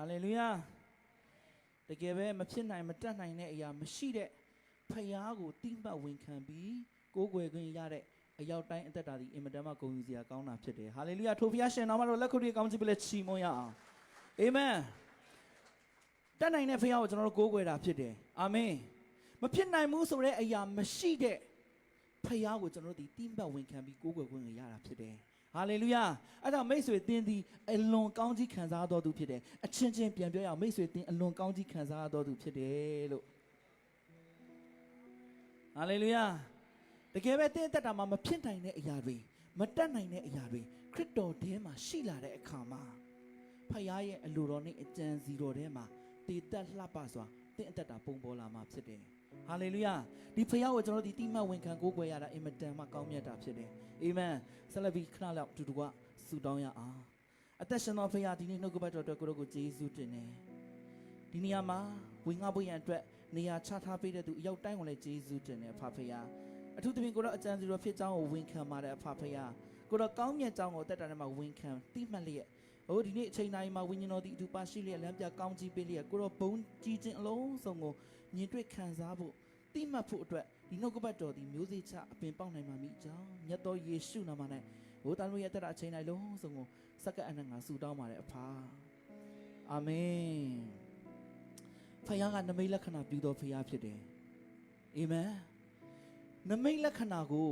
လေလုယာတကယ်ပဲမဖြစ်နိုင်မတတ်နိုင်တဲ့အရာမရှိတဲ့ဖယားကိုတိမှတ်ဝင်ခံပြီးကိုးကွယ်ခွင့်ရတဲ့အရောက်တိုင်းအသက်တာဒီအင်မတန်မှဂုဏ်ယူစရာကောင်းတာဖြစ်တယ်ဟာလေလုယာထိုဖယားရှင်နာမတော်လက်ခုပ်တွေကောင်းချီးပေးလက်ချီးမွမ်းရအောင်အာမင်တတ်နိုင်တဲ့ဖယားကိုကျွန်တော်တို့ကိုးကွယ်တာဖြစ်တယ်အာမင်မဖြစ်နိုင်ဘူးဆိုတဲ့အရာမရှိတဲ့ဖယားကိုကျွန်တော်တို့ဒီတိမှတ်ဝင်ခံပြီးကိုးကွယ်ခွင့်ရတာဖြစ်တယ်ဟာလေလုယာအဲ့ဒါမိတ်ဆွေတင်းသည်အလွန်ကောင်းကြီးခံစားတော်သူဖြစ်တယ်အချင်းချင်းပြန်ပြောရအောင်မိတ်ဆွေတင်းအလွန်ကောင်းကြီးခံစားတော်သူဖြစ်တယ်လို့ဟာလေလုယာတကယ်ပဲတင်းတက်တာမှာမဖြစ်နိုင်တဲ့အရာတွေမတတ်နိုင်တဲ့အရာတွေခရစ်တော်ထဲမှာရှိလာတဲ့အခါမှာဖခင်ရဲ့အလိုတော်နဲ့အကြံစီတော်ထဲမှာတည်တက်လှပစွာတင်းအသက်တာပုံပေါ်လာမှာဖြစ်တယ်ဟာလေလုယာဒီဖခင်ကိုကျွန်တော်ဒီတိမှတ်ဝင်ခံကိုးကွယ်ရတာအင်မတန်မှကောင်းမြတ်တာဖြစ်တယ်အာမင်ဆက်လက်ပြီးခဏလောက်တူတူကဆုတောင်းရအောင်အသက်ရှင်တော်ဖခင်ဒီနေ့နှုတ်ကပတ်တော်အတွက်ကိုရောကိုယေရှုတင်တယ်ဒီနေရာမှာဝင်ငါပွင့်ရန်အတွက်နေရာချထားပေးတဲ့သူအရောက်တိုင်းကိုလည်းယေရှုတင်တယ်ဖခင်အထူးသဖြင့်ကိုတော့အကြံစီတော်ဖြစ်ကြောင်းကိုဝန်ခံပါတယ်အဖဖခင်ကိုတော့ကောင်းမြတ်ကြောင်းကိုအသက်တာထဲမှာဝန်ခံတိမှတ်လျက်ဟိုဒီနေ့အချိန်တိုင်းမှာဝိညာဉ်တော်ဒီအတူပါရှိလျက်လမ်းပြကောင်းကြီးပေးလျက်ကိုတော့ဘုံကြီးခြင်းအလုံးစုံကိုမြင်တွေ့ခံစားဖို့တိမှတ်ဖို့အတွက်ဒီနှုတ်ကပတ်တော်ဒီမျိုးစေ့ချအပင်ပေါက်နိုင်မှာမိကြောင်းမြတ်တော်ယေရှုနာမ၌ဟိုတန်လို့ရတဲ့အချိန်တိုင်းလုံးစုံကိုစက္ကန့်အနက်ငါဆုတောင်းပါတယ်အဖအာမင်ဖခင်ကနမိတ်လက္ခဏာပြုတော်ဖခင်ဖြစ်တယ်အာမင်နမိတ်လက္ခဏာကို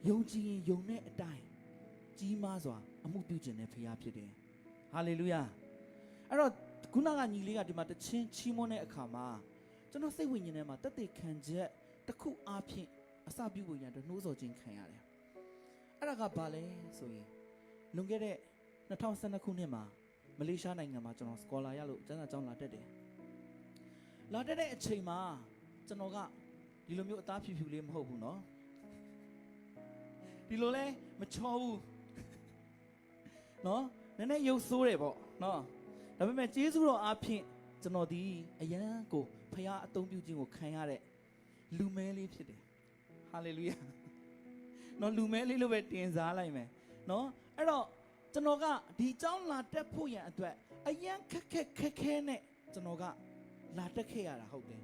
ယုံကြည်ရင်ယုံတဲ့အတိုင်းကြီးမားစွာအမှုပြုခြင်းနဲ့ဖခင်ဖြစ်တယ်ဟာလေလုယာအဲ့တော့ခုနကညီလေးကဒီမှာတချင်းချီးမွမ်းတဲ့အခါမှာကျွန်တော်စိတ်ဝိညာဉ်ထဲမှာတသက်ခံချက်တစ်ခုအားဖြင့်အစပြုဖို့ရတဲ့နှိုးဆော်ခြင်းခံရတယ်အဲ့ဒါကဘာလဲဆိုရင်လွန်ခဲ့တဲ့2012ခုနှစ်မှာမလေးရှားနိုင်ငံမှာကျွန်တော်စကောလာရလို့ကျန်းစာကျောင်းလာတက်တယ်လာတက်တဲ့အချိန်မှာကျွန်တော်ကဒီလိုမျိုးအသားဖြူဖြူလေးမဟုတ်ဘူးเนาะဒီလိုလဲမချောဘူးเนาะနည်းနည်းရုပ်ဆိုးတယ်ပေါ့เนาะဒါပေမဲ့ကျေးဇူးတော်အားဖြင့်ကျွန်တော်ဒီအယံကိုဖခင်အသုံးပြုခြင်းကိုခံရတဲ့လူမဲလေးဖြစ်တယ်ဟာလေလုယာเนาะလူမဲလေးလို့ပဲတင်စားလိုက်မယ်เนาะအဲ့တော့ကျွန်တော်ကဒီเจ้าလာတက်ဖို့ရန်အတွက်အယံခက်ခဲနဲ့ကျွန်တော်ကလာတက်ခဲ့ရတာဟုတ်တယ်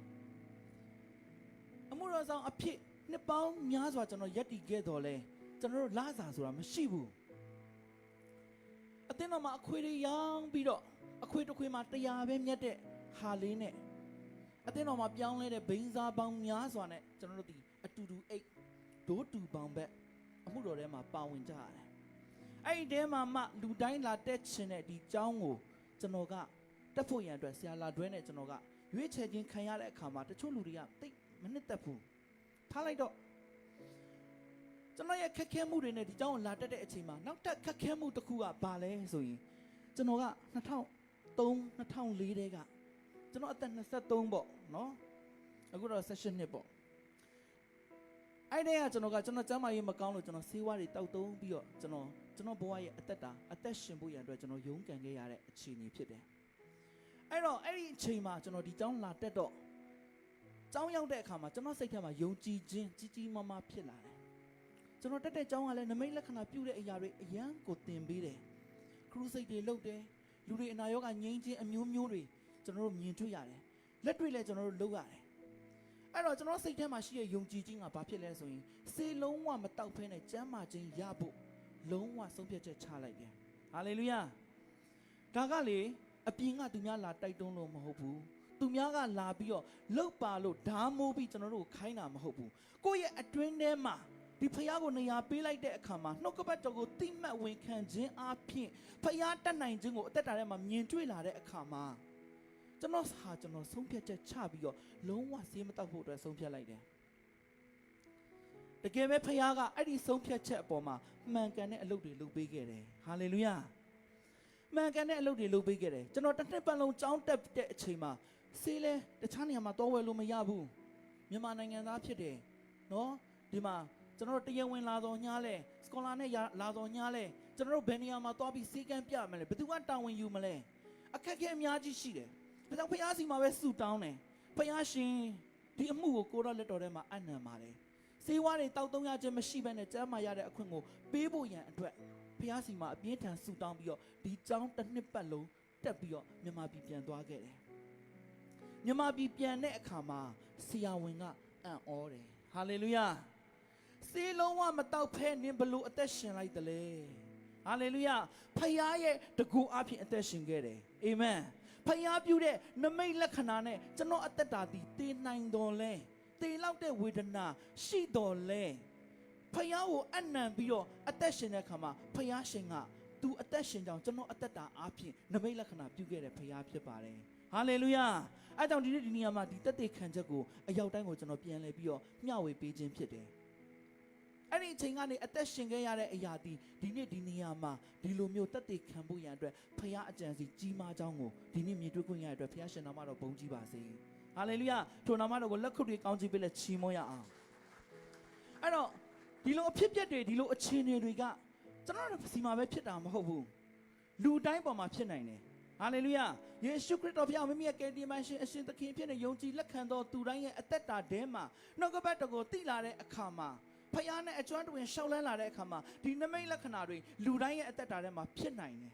အမှုတော်ဆောင်အဖြစ်နှစ်ပေါင်းများစွာကျွန်တော်ယက်တည်ခဲ့တော်လဲကျွန်တော်တို့လစာဆိုတာမရှိဘူးအတင်းတော်မှာအခွေတွေရောင်းပြီးတော့အခွေတစ်ခွေမှာ100ပဲမြတ်တဲ့ဟာလေးနဲ့အတင်းတော်မှာပြောင်းလဲတဲ့ဘိန်းစားပေါင်းများစွာနဲ့ကျွန်တော်တို့ဒီအတူတူအိတ်ဒိုးတူပေါင်းဘက်အမှုတော်ထဲမှာပါဝင်ကြရတယ်အဲ့ဒီထဲမှာမှလူတိုင်းလာတက်ချင်တဲ့ဒီเจ้าကိုကျွန်တော်ကတက်ဖို့ရန်အတွက်ဆရာလာတွဲနဲ့ကျွန်တော်ကရွေးချယ်ခြင်းခံရတဲ့အခါမှာတချို့လူတွေကတိတ်မနစ်သက်ဘူးထားလိုက်တော့ကျွန်တော်ရဲ့ခက်ခဲမှုတွေနဲ့ဒီเจ้าကိုလာတက်တဲ့အချိန်မှာနောက်ထပ်ခက်ခဲမှုတစ်ခုကဘာလဲဆိုရင်ကျွန်တော်က2003 2004တဲကကျွန်တော်အသက်23ပေါ့နော်အခုတော့18နှစ်ပေါ့အဲ့ဒီကကျွန်တော်ကျမ်းမာရေးမကောင်းလို့ကျွန်တော်ဆေးဝါးတွေတောက်သုံးပြီးတော့ကျွန်တော်ဘဝရဲ့အသက်ရှင်ဖို့ရန်အတွက်ကျွန်တော်ရုန်းကန်ခဲ့ရတဲ့အခြေအနေဖြစ်တယ်အဲ့တော့အဲ့ဒီအချိန်မှာကျွန်တော်ဒီเจ้าလာတက်တော့ကျောင်းရောက်တဲ့အခါမှာကျွန်တော်စိတ်ထဲမှာယုံကြည်ခြင်းကြီးကြီးမားမားဖြစ်လာတယ်ကျွန်တော်တက်တဲ့ကျောင်းကလည်းနမိတ်လက္ခဏာပြုတဲ့အရာတွေအယံကိုသင်ပေးတယ်ခရုစိတ်တွေလုပ်တယ်လူတွေအနာရောဂါငြိမ်းခြင်းအမျိုးမျိုးတွေကျွန်တော်တို့မြင်တွေ့ရတယ်လက်တွေ့လည်းကျွန်တော်တို့လုပ်ရတယ်အဲ့တော့ကျွန်တော်စိတ်ထဲမှာရှိတဲ့ယုံကြည်ခြင်းကဘာဖြစ်လဲဆိုရင်စေလုံးဝမတောက်ဖဲနဲ့ကျမ်းမာခြင်းရဖို့လုံးဝဆုံးဖြတ်ချက်ချလိုက်တယ်ဟာလေလုယာဒါကလေအပြင်ကသူများလာတိုက်တွန်းလို့မဟုတ်ဘူးသူများကလာပြီးတော့လှုပ်ပါလို့ဓာမိုးပြီးကျွန်တော်တို့ခိုင်းတာမဟုတ်ဘူးကိုယ့်ရဲ့အတွင်းထဲမှာဒီဖခင်ကိုနေရာပေးလိုက်တဲ့အခါမှာနှုတ်ကပတ်တော်ကိုတိမှတ်ဝင်ခံခြင်းအပြင်ဖခင်တတ်နိုင်ခြင်းကိုအသက်တာထဲမှာမြင်တွေ့လာတဲ့အခါမှာကျွန်တော်ဆုံးဖြတ်ချက်ချပြီးတော့လုံးဝဆေးမတောက်ဖို့အတွက်ဆုံးဖြတ်လိုက်တယ်တကယ်ပဲဖခင်ကအဲ့ဒီဆုံးဖြတ်ချက်အပေါ်မှာမှန်ကန်တဲ့အလုပ်တွေလုပ်ပေးခဲ့တယ်ဟာလေလုယာမှန်ကန်တဲ့အလုပ်တွေလုပ်ပေးခဲ့တယ်ကျွန်တော်တစ်နှစ်ပတ်လုံးကြောင်းတက်တဲ့အချိန်မှာဆေးလဲတခြားနေရာမှာတော့ဝယ်လို့မရဘူးမြန်မာနိုင်ငံသားဖြစ်တယ်နော်ဒီမှာကျွန်တော်တို့တရားဝင်လာတော်ညားလဲစကောလာနဲ့လာတော်ညားလဲကျွန်တော်တို့ဘယ်နေရာမှာသွားပြီးစေကမ်းပြမလဲဘယ်သူကတာဝန်ယူမလဲအခက်အခဲအများကြီးရှိတယ်ဒါကြောင့်ဖခင်စီမှာပဲဆူတောင်းတယ်ဖခင်ရှင်ဒီအမှုကိုကိုရောလက်တော်ထဲမှာအနံပါတယ်စေဝါတွေတောက်သုံးရခြင်းမရှိဘဲနဲ့ကျမ်းမာရတဲ့အခွင့်ကိုပေးဖို့ရန်အတွက်ဖခင်စီမှာအပြင်းထန်ဆူတောင်းပြီးတော့ဒီကြောင်းတစ်နှစ်ပတ်လုံး တက်ပြီးတော့မြန်မာပြည်ပြန်သွားခဲ့တယ်မြန်မာပြည်ပြန်တဲ့အခါမှာဆရာဝန်ကအံ့ဩတယ်ဟာလေလုယာစေလုံးဝမတောက်ဖဲနင်ဘလို့အသက်ရှင်လိုက်တယ်လေဟာလေလုယာဖခင်ရဲ့တကူအဖြစ်အသက်ရှင်ခဲ့တယ်အာမင်ဖခင်ပြုတဲ့နမိတ်လက္ခဏာနဲ့ကျွန်တော်အသက်တာတည်တည်နိုင်တော်လဲတည်လောက်တဲ့ဝေဒနာရှိတော်လဲဖခင်ကိုအနံပြီးတော့အသက်ရှင်တဲ့အခါမှာဖခင်ရှင်ကသူအသက်ရှင်ကြောင်းကျွန်တော်အသက်တာအဖြစ်နမိတ်လက္ခဏာပြုခဲ့တဲ့ဖခင်ဖြစ်ပါတယ်ဟာလေလုယာအဲကြောင့်ဒီနေ့ဒီနေရာမှာဒီတက်တဲ့ခံချက်ကိုအရောက်တိုင်းကိုကျွန်တော်ပြန်လဲပြီးတော့မျှဝေပေးခြင်းဖြစ်တယ်အဲ့ဒီအချိန်ကနေအသက်ရှင်ခဲ့ရတဲ့အရာဒီနေ့ဒီနေရာမှာဒီလိုမျိုးတက်တဲ့ခံဖို့ရန်အတွက်ဖခင်အကြံစီကြီးမားကြောင်းကိုဒီနေ့မြင်တွေ့ခွင့်ရတဲ့အတွက်ဖခင်ရှင်နာမတော်ဘုန်းကြီးပါစေဟာလေလုယာထိုနာမတော်ကိုလက်ခုပ်တွေကောင်းချီးပေးလက်ချီးမွမ်းရအောင်အဲ့တော့ဒီလိုအဖြစ်ပြက်တွေဒီလိုအခြေအနေတွေကကျွန်တော်တို့စီမှာပဲဖြစ်တာမဟုတ်ဘူးလူတိုင်းပေါ်မှာဖြစ်နိုင်တယ်ဟာလေလုယာယေရှုခရစ်တော်ဖခင်မိမိရဲ့ကယ်တင်ရှင်အရှင်သခင်ဖြစ်တဲ့ယုံကြည်လက်ခံသောသူတိုင်းရဲ့အသက်တာထဲမှာနှုတ်ကပတ်တော်ကိုသိလာတဲ့အခါမှာဖခင်နဲ့အကျွမ်းတွင်ရှောက်လန်းလာတဲ့အခါမှာဒီနမိတ်လက္ခဏာတွေလူတိုင်းရဲ့အသက်တာထဲမှာဖြစ်နိုင်တယ်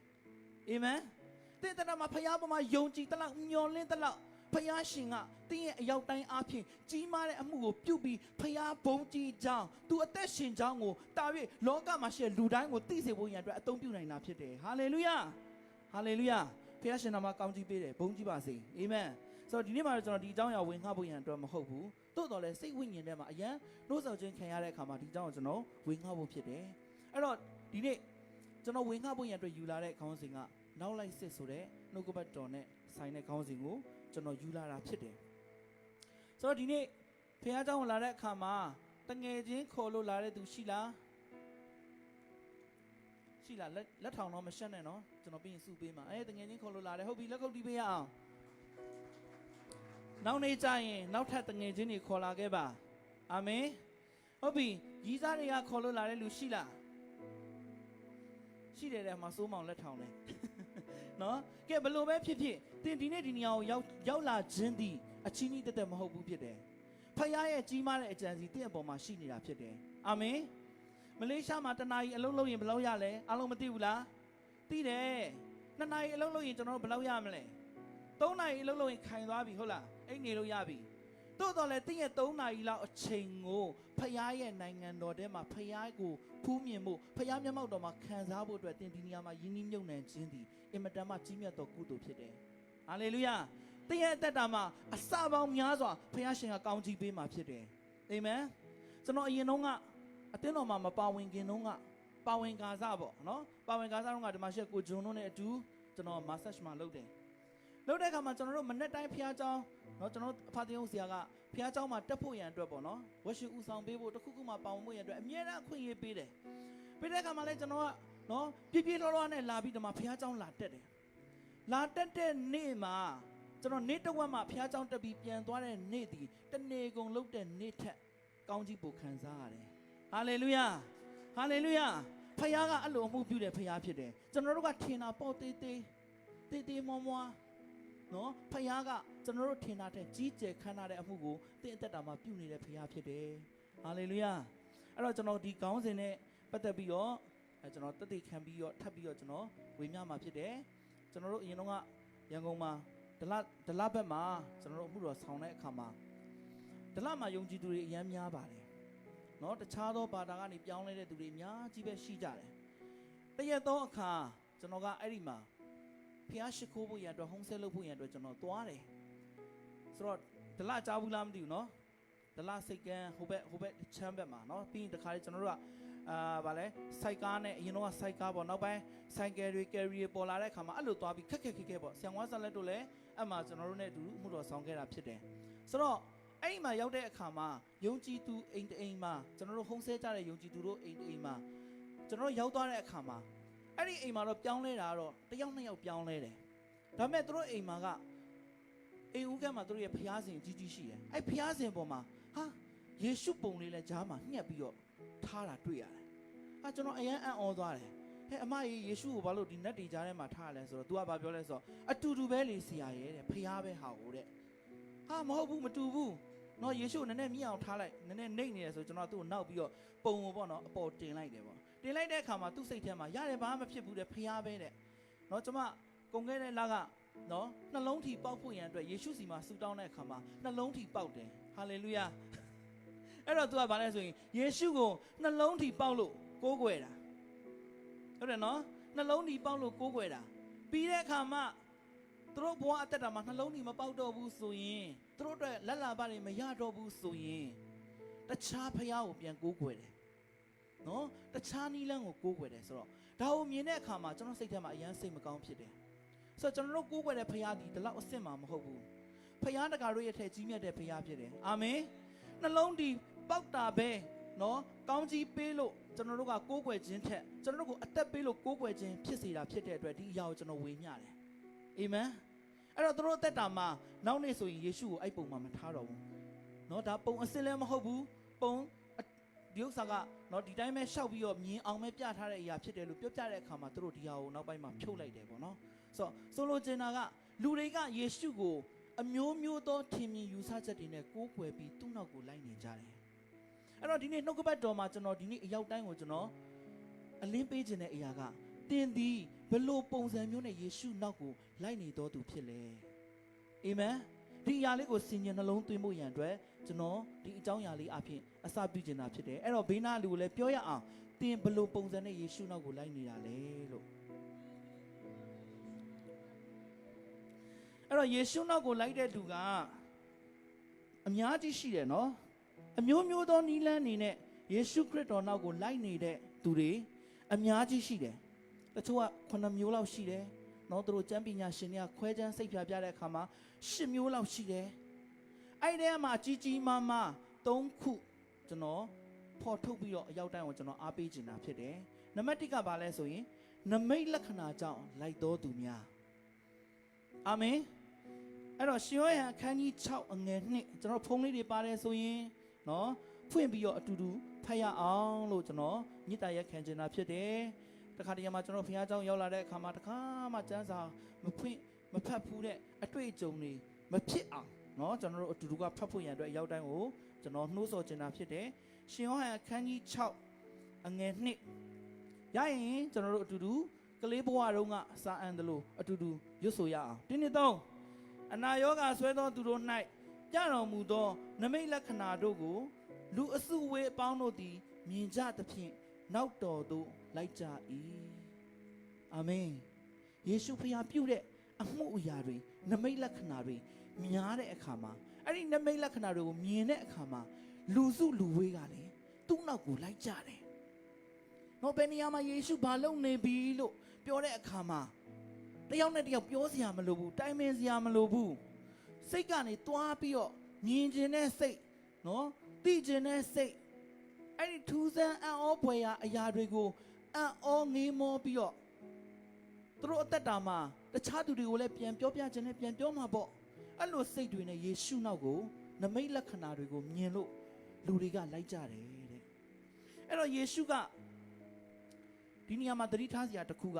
အာမင်သင်တဲ့မှာဖခင်ပေါ်မှာယုံကြည်တလောက်မျှော်လင့်တလောက်ဖခင်ရှင်ကတင်းရဲ့အရောက်တိုင်းအားဖြင့်ကြီးမားတဲ့အမှုကိုပြုပြီးဖခင်ဘုန်းကြီးကြောင်းသူအသက်ရှင်ကြောင်းကိုတာ၍လောကမှာရှိတဲ့လူတိုင်းကိုသိစေဖို့ရန်အတွက်အသုံးပြုနိုင်တာဖြစ်တယ်ဟာလေလုယာဟာလေလုယာဖခင်ရှင်နာမကောင်းကြီးပေးတယ်ဘုန်းကြီးပါစေအာမင်ဆိုတော့ဒီနေ့မှာကျွန်တော်ဒီအကြောင်းအရာဝင်ငှဖို့ရန်အတွက်မဟုတ်ဘူးသို့တော်လည်းစိတ်ဝိညာဉ်ထဲမှာအရန်နှိုးဆော်ခြင်းခံရတဲ့အခါမှာဒီအကြောင်းကိုကျွန်တော်ဝင်ငှဖို့ဖြစ်တယ်အဲ့တော့ဒီနေ့ကျွန်တော်ဝင်ငှဖို့ရန်အတွက်ယူလာတဲ့ခေါင်းစဉ်ကနောက်လိုက်စစ်ဆိုတဲ့နှုတ်ကပတ်တော်နဲ့ဆိုင်တဲ့ခေါင်းစဉ်ကိုကျွန်တော်ယူလာတာဖြစ်တယ်ဆိုတော့ဒီနေ့ဖခင်เจ้าကိုလာတဲ့အခါမှာတငယ်ချင်းခေါ်လို့လာတဲ့သူရှိလားရှိလားလက်ထောင်တော့မရှက်နဲ့နော်ကျွန်တော်ပြီးရင်စုပေးမှာတငယ်ချင်းခေါ်လို့လာတယ်ဟုတ်ပြီလက်ခုပ်တီးပေးရအောင်နောက်နေ့ကျရင်နောက်ထပ်တငယ်ချင်းတွေခေါ်လာခဲ့ပါအာမင်ဟုတ်ပြီကြီးစားတွေကခေါ်လို့လာတဲ့လူရှိလားရှိတယ်တဲ့မှာစိုးမောင်လက်ထောင်လဲနော်ကဲဘလို့ပဲဖြစ်ဖြစ်တင်ဒီနေ့ဒီနေရာကိုရောက်လာခြင်းဒီအချင်းကြီးတက်တက်မဟုတ်ဘူးဖြစ်တယ်ဖခင်ရဲ့ကြီးမားတဲ့အကြံစီတင့်အပေါ်မှာရှိနေတာဖြစ်တယ်အာမင်မလေးရှားမှာတနာရီအလုပ်လုပ်ရင်ဘယ်လောက်ရလဲအားလုံးမသိဘူးလားသိတယ်2နာရီအလုပ်လုပ်ရင်ကျွန်တော်တို့ဘယ်လောက်ရမလဲ3နာရီအလုပ်လုပ်ရင်ခိုင်သွားပြီဟုတ်လားအဲ့နေလို့ရပြီတိုးတော်လည်းတင့်ရဲ့3နာရီလောက်အချိန်ကိုဖခင်ရဲ့နိုင်ငံတော်ထဲမှာဖခင်ကိုဖူးမြင်ဖို့ဖခင်မျက်မှောက်တော်မှာခံစားဖို့အတွက်တင်ဒီနေရာမှာယဉ်ကျေးမြုပ်နှံခြင်းသည်အင်မတန်မှကြီးမြတ်သောကုသိုလ်ဖြစ်တယ်ဟာလေလုယာတင့်ရဲ့အသက်တာမှာအစပေါင်းများစွာဖခင်ရှင်ကကောင်းချီးပေးမှာဖြစ်တယ်အာမင်ကျွန်တော်အရင်တုန်းကအတင်းတော်မှာမပါဝင်ခင်တုန်းကပါဝင်ကာစပေါ့နော်ပါဝင်ကာစတုန်းကဒီမှာရှိကိုဂျွန်တို့နဲ့အတူကျွန်တော် massage မှာလုပ်တယ်လုပ်တဲ့အခါမှာကျွန်တော်တို့မနေ့တိုင်းဖခင်เจ้าเนาะကျွန်တော်အဖသင်းဦးဆရာကဖခင်เจ้าမှာတက်ဖို့ရန်အတွက်ပေါ့နော်ဝက်ရှိဦးဆောင်ပေးဖို့တခုခုမှပါဝင်ဖို့ရန်အတွက်အမြဲတမ်းအခွင့်အရေးပေးတယ်ပေးတဲ့အခါမှာလည်းကျွန်တော်ကနော်ပြပြလောလောနဲ့လာပြီးတော့မှဖခင်เจ้าလာတက်တယ်လာတက်တဲ့နေ့မှာကျွန်တော်နေ့တစ်ဝက်မှာဖခင်เจ้าတက်ပြီးပြန်သွားတဲ့နေ့ဒီတနေကုန်လုတ်တဲ့နေ့ထက်ကောင်းကြီးပိုခံစားရတယ်ဟာလေလုယာဟာလေလုယာဖခင်ကအဲ့လိုအမှုပြုတဲ့ဖခင်ဖြစ်တယ်ကျွန်တော်တို့ကထင်တာပေါ့တေးတေးမွားမွားနော်ဖခင်ကကျွန်တော်တို့ထင်တာတဲ့ကြီးကျယ်ခမ်းနားတဲ့အမှုကိုသင်အသက်တာမှာပြုနေတဲ့ဖခင်ဖြစ်တယ်ဟာလေလုယာအဲ့တော့ကျွန်တော်ဒီခေါင်းစဉ်နဲ့ပတ်သက်ပြီးတော့ကျွန်တော်တက်တည်ခံပြီးတော့ထပ်ပြီးတော့ကျွန်တော်ဝေမျှမှာဖြစ်တယ်ကျွန်တော်တို့အရင်တော့ကရန်ကုန်မှာဒလဘက်မှာကျွန်တော်တို့အမှုတော်ဆောင်တဲ့အခါမှာဒလမှာယုံကြည်သူတွေအများများပါတယ်နော်တခြားသောဘာသာကနေပြောင်းလဲတဲ့သူတွေအများကြီးပဲရှိကြတယ်တရက်သောအခါကျွန်တော်ကအဲ့ဒီမှာဖျားရှိခိုးဖို့ရအတွက်ဟုံးဆဲလုပ်ဖို့ရအတွက်ကျွန်တော်သွားတယ်ဆိုတော့ဒလကြားဘူးလားမသိဘူးနော်ဒလစိတ်ကန်းဟိုဘက်ချမ်းဘက်မှာနော်ပြီးရင်တခါလေကျွန်တော်တို့ကဗာလဲစိုက်ကားနဲ့အရင်တော့စိုက်ကားပေါ့နောက်ပိုင်းဆိုင်ကယ်တွေကယ်ရီပေါ်လာတဲ့အခါမှာအဲ့လိုသွားပြီးခက်ပေါ့ဆံဝါဆက်လက်တို့လည်းအဲ့မှာကျွန်တော်တို့နဲ့အတူမှုတော်ဆောင်ခဲ့တာဖြစ်တယ်ဆိုတော့အဲ့ဒီမှာရောက်တဲ့အခါမှာယုံကြည်သူအိမ်အိမ်မှာကျွန်တော်တို့ဟုံးဆဲကြတဲ့ယုံကြည်သူတို့အိမ်မှာကျွန်တော်တို့ရောက်သွားတဲ့အခါမှာအဲ့ဒီအိမ်မှာတော့ပြောင်းလဲတာတော့တစ်ယောက်နှစ်ယောက်ပြောင်းလဲတယ်ဒါပေမဲ့သူတို့အိမ်မှာကအိမ်ဦးကမှာသူတို့ရဲ့ဖျားစင်ကြီးကြီးရှိတယ်အဲ့ဖျားစင်ပေါ်မှာဟာယေရှုပုံလေးလဲဂျားမှာညှက်ပြီးတော့ထားတာတွေ့ရတယ်ကျွန်တော်အရန်အံ့ဩသွားတယ်ဟဲ့အမကြီးယေရှုကိုဘာလို့ဒီနတ်တွေကြားထဲမှာထားရလဲဆိုတော့ तू ကဘာပြောလဲဆိုတော့အတူတူပဲလေဆရာရဲ့တဲ့ဖျားပဲဟာကိုတဲ့ဟာမဟုတ်ဘူးမတူဘူးနော်ယေရှုနည်းနည်းမြင့်အောင်ထားလိုက်နည်းနည်းနှိမ့်နေတယ်ဆိုကျွန်တော်သူ့ကိုနောက်ပြီးတော့ပုံကိုပေါ့နော်အပေါ်တင်လိုက်တယ်ပေါ့တင်လိုက်တဲ့အခါမှာသူ့စိတ်ထဲမှာရတယ်ဘာမှမဖြစ်ဘူးတဲ့ဖျားပဲတဲ့နော်ကျွန်မ ကုန်ခဲ့တဲ့လကနော်နှလုံးထီပေါက်ဖို့ရန်အတွက်ယေရှုစီမှာဆူတောင်းတဲ့အခါမှာနှလုံးထီပေါက်တယ်ဟာလေလုယာအဲ့တော့ तू ကဘာလဲဆိုရင်ယေရှုကိုနှလုံးထီပေါက်လို့ကိုးကွယ်တာဟုတ်တယ်နော်နှလုံးထီပေါက်လို့ကိုးကွယ်တာပြီးတဲ့အခါမှာသူတို့ဘဝအသက်တာမှာနှလုံးထီမပေါက်တော့ဘူးဆိုရင်သူတို့အတွက်လက်လာပါတွေမရတော့ဘူးဆိုရင်တခြားဖရားကိုပြန်ကိုးကွယ်တယ်နော်တခြားနီးလန်းကိုကိုးကွယ်တယ်ဆိုတော့ဒါကိုမြင်တဲ့အခါမှာကျွန်တော်စိတ်ထဲမှာအယမ်းစိတ်မကောင်းဖြစ်တယ်ဆိုတော့ကျွန်တော်တို့ကိုးကွယ်တဲ့ဖရားဒီဒီလောက်အစ်စ်မှာမဟုတ်ဘူးဖရားတကာတို့ရဲ့ထက်ကြီးမြတ်တဲ့ဖရားဖြစ်တယ်အာမင်နှလုံးထီပေါက်တာပဲနော်ကောင်းကြီးပေးလို့ကျွန်တော်တို့ကကိုးကွယ်ခြင်းထက်ကျွန်တော်တို့ကိုအသက်ပေးလို့ကိုးကွယ်ခြင်းဖြစ်စေတာဖြစ်တဲ့အတွက်ဒီအရာကိုကျွန်တော်ဝေမျှတယ်အာမင်အဲ့တော့တို့အသက်တာမှာနောက်နေ့ဆိုရင်ယေရှုကိုအဲ့ပုံမှာမထားတော့ဘူးနော်ဒါပုံအစ်စ်လည်းမဟုတ်ဘူးပုံဒီဥစ္စာကနော်ဒီတိုင်းပဲရှောက်ပြီးတော့မြင်အောင်ပဲပြထားတဲ့အရာဖြစ်တယ်လို့ပြောပြတဲ့အခါမှာတို့ဒီဟာကိုနောက်ပိုင်းမှာဖြုတ်လိုက်တယ်ပေါ့နော်ဆိုလိုချင်တာကလူတွေကယေရှုကိုအမျိုးမျိုးသောထင်မြင်ယူဆချက်တွေနဲ့ကိုးကွယ်ပြီးသူ့နောက်ကိုလိုက်နေကြတယ်အဲ့တော့ဒီနေ့နှုတ်ကပတ်တော်မှာကျွန်တော်ဒီနေ့အရောက်တိုင်းကိုကျွန်တော်အလင်းပေးခြင်းတဲ့အရာကတင်သည်ဘလို့ပုံစံမျိုးနဲ့ယေရှုနောက်ကိုလိုက်နေတော်သူဖြစ်လေအာမင်ဒီအရာလေးကိုစင်ញံနှလုံးသွင်းဖို့ရန်အတွက်ကျွန်တော်ဒီအကြောင်းအရာလေးအဖြစ်အစပြုခြင်းတာဖြစ်တယ်အဲ့တော့ဘေးနာလူကိုလည်းပြောရအောင်တင်ဘလို့ပုံစံနဲ့ယေရှုနောက်ကိုလိုက်နေတာလေလို့အဲ့တော့ယေရှုနောက်ကိုလိုက်တဲ့သူကအများကြီးရှိတယ်နော်အမျိုးမျိုးသောနီးလန်းနေနဲ့ယေရှုခရစ်တော်နောက်ကိုလိုက်နေတဲ့သူတွေအများကြီးရှိတယ်တချို့က9မျိုးလောက်ရှိတယ်နော်သူတို့ကျမ်းပညာရှင်တွေကခွဲခြမ်းစိတ်ဖြာပြတဲ့အခါမှာ10မျိုးလောက်ရှိတယ်အဲ့ဒီမှာကြီးကြီးမားမား3ခုကျွန်တော်ဖော်ထုတ်ပြီးတော့အရောက်တိုင်းကိုကျွန်တော်အားပေးချင်တာဖြစ်တယ်နံပါတ်1ကဘာလဲဆိုရင်နမိတ်လက္ခဏာကြောင့်လိုက်တော်သူများအာမင်အဲ့တော့ရှင်ယောဟန်အခန်းကြီး6အငယ်2ကျွန်တော်ဖုန်းလေးတွေပါတယ်ဆိုရင်နော်ဖွင့်ပြီးတော့အတူတူဖတ်ရအောင်လို့ကျွန်တော်ညစ်တာရက်ခံချင်တာဖြစ်တယ်တခါတည်းမှာကျွန်တော်ဘုရားကျောင်းရောက်လာတဲ့အခါမှာတခါမှကျမ်းစာမဖတ်ဘူးတဲ့အတွေ့အကြုံတွေမဖြစ်အောင်နော်ကျွန်တော်တို့အတူတူကဖတ်ဖို့ရန်အတွက်ရောက်တိုင်းကိုကျွန်တော်နှိုးဆော်ချင်တာဖြစ်တယ်ရှင်ယောဟန်အခန်းကြီး6အငယ်2ရရင်ကျွန်တော်တို့အတူတူကလေးဘဝတုန်းကစာအန်တယ်လို့အတူတူရွတ်ဆိုရအောင်ဒီနေ့တော့အနာရောဂါဆွဲသောသူတို့၌ကြတော်မူသောနမိတ်လက္ခဏာတို့ကိုလူအစုဝေးအပေါင်းတို့သည်မြင်ကြသဖြင့်နောက်တော်သို့လိုက်ကြ၏အာမင်ယေရှုဖခင်ပြုတဲ့အမှုအရာတွေနမိတ်လက္ခဏာတွေများတဲ့အခါမှာအဲ့ဒီနမိတ်လက္ခဏာတွေကိုမြင်တဲ့အခါမှာလူစုလူဝေးကလည်းသူ့နောက်ကိုလိုက်ကြတယ်။နော်ဘယ်နေရာမှာယေရှုဘာလုပ်နေပြီလို့ပြောတဲ့အခါမှာတယောက်နဲ့တယောက်ပြောစရာမလိုဘူးတိုင်ပင်စရာမလိုဘူးစိတ်ကနေတွားပြီးတော့မြင်ခြင်းနဲ့စိတ်နော်သိခြင်းနဲ့စိတ်အဲ့ဒီထူးဆန်းအံ့ဩဖွယ်ရာအရာတွေကိုအံ့ဩငေးမောပြီးတော့သူတို့အသက်တာမှာတခြားသူတွေကိုလည်းပြန်ပြောပြခြင်းနဲ့ပြန်ပြောမှာပေါ့အဲ့လိုစိတ်တွေနဲ့ယေရှုနောက်ကိုနမိတ်လက္ခဏာတွေကိုမြင်လို့လူတွေကလိုက်ကြတယ်တဲ့အဲ့တော့ယေရှုကဒီနေရာမှာသတိထားစရာတစ်ခုက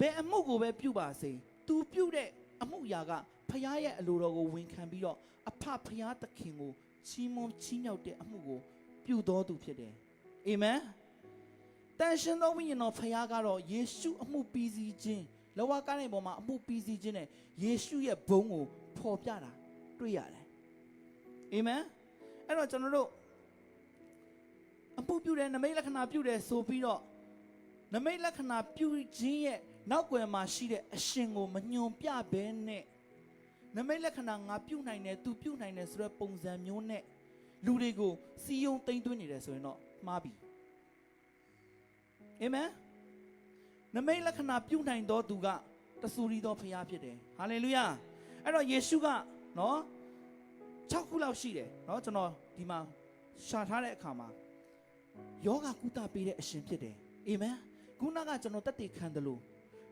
ဘယ်အမှုကိုပဲပြုပါစေသူပြုတဲ့အမှုရာကဖခင်ရဲ့အလိုတော်ကိုဝန်ခံပြီးတော့အဖဖခင်သခင်ကိုချီးမွမ်းချီးမြှောက်တဲ့အမှုကိုပြုတော်သူဖြစ်တယ်အာမင်တန်ရှင်သောဝိညာဉ်တော်ဖခင်ကတော့ယေရှုအမှုပြီးစီးခြင်းလောကကားတဲ့ပေါ်မှာအမှုပြီးစီးခြင်းနဲ့ယေရှုရဲ့ဘုန်းကိုဖော်ပြတာတွေ့ရတယ်အာမင်အဲ့တော့ကျွန်တော်တို့အမှုပြုတဲ့နမိတ်လက္ခဏာပြုတယ်ဆိုပြီးတော့နမိတ်လက္ခဏာပြုခြင်းရဲ့နောက်ွယ်မှာရှိတဲ့အရှင်ကိုမညွန်ပြဘဲနဲ့နမိတ်လက္ခဏာငါပြုနိုင်တယ်သူပြုနိုင်တယ်ဆိုတဲ့ပုံစံမျိုးနဲ့လူတွေကိုစီယုံသိမ့်သွင်းနေတယ်ဆိုရင်တော့မှားပြီအာမင်နမိတ်လက္ခဏာပြုနိုင်သောသူကတဆူရီသောဖခင်ဖြစ်တယ်ဟာလေလုယာအဲ့တော့ယေရှုကနော်6ခုလောက်ရှိတယ်နော်ကျွန်တော်ဒီမှာရှာထားတဲ့အခါမှာယောဂကုသပေးတဲ့အရှင်ဖြစ်တယ်အာမင်ခုနကကျွန်တော်တက်တည်ခံတယ်လို့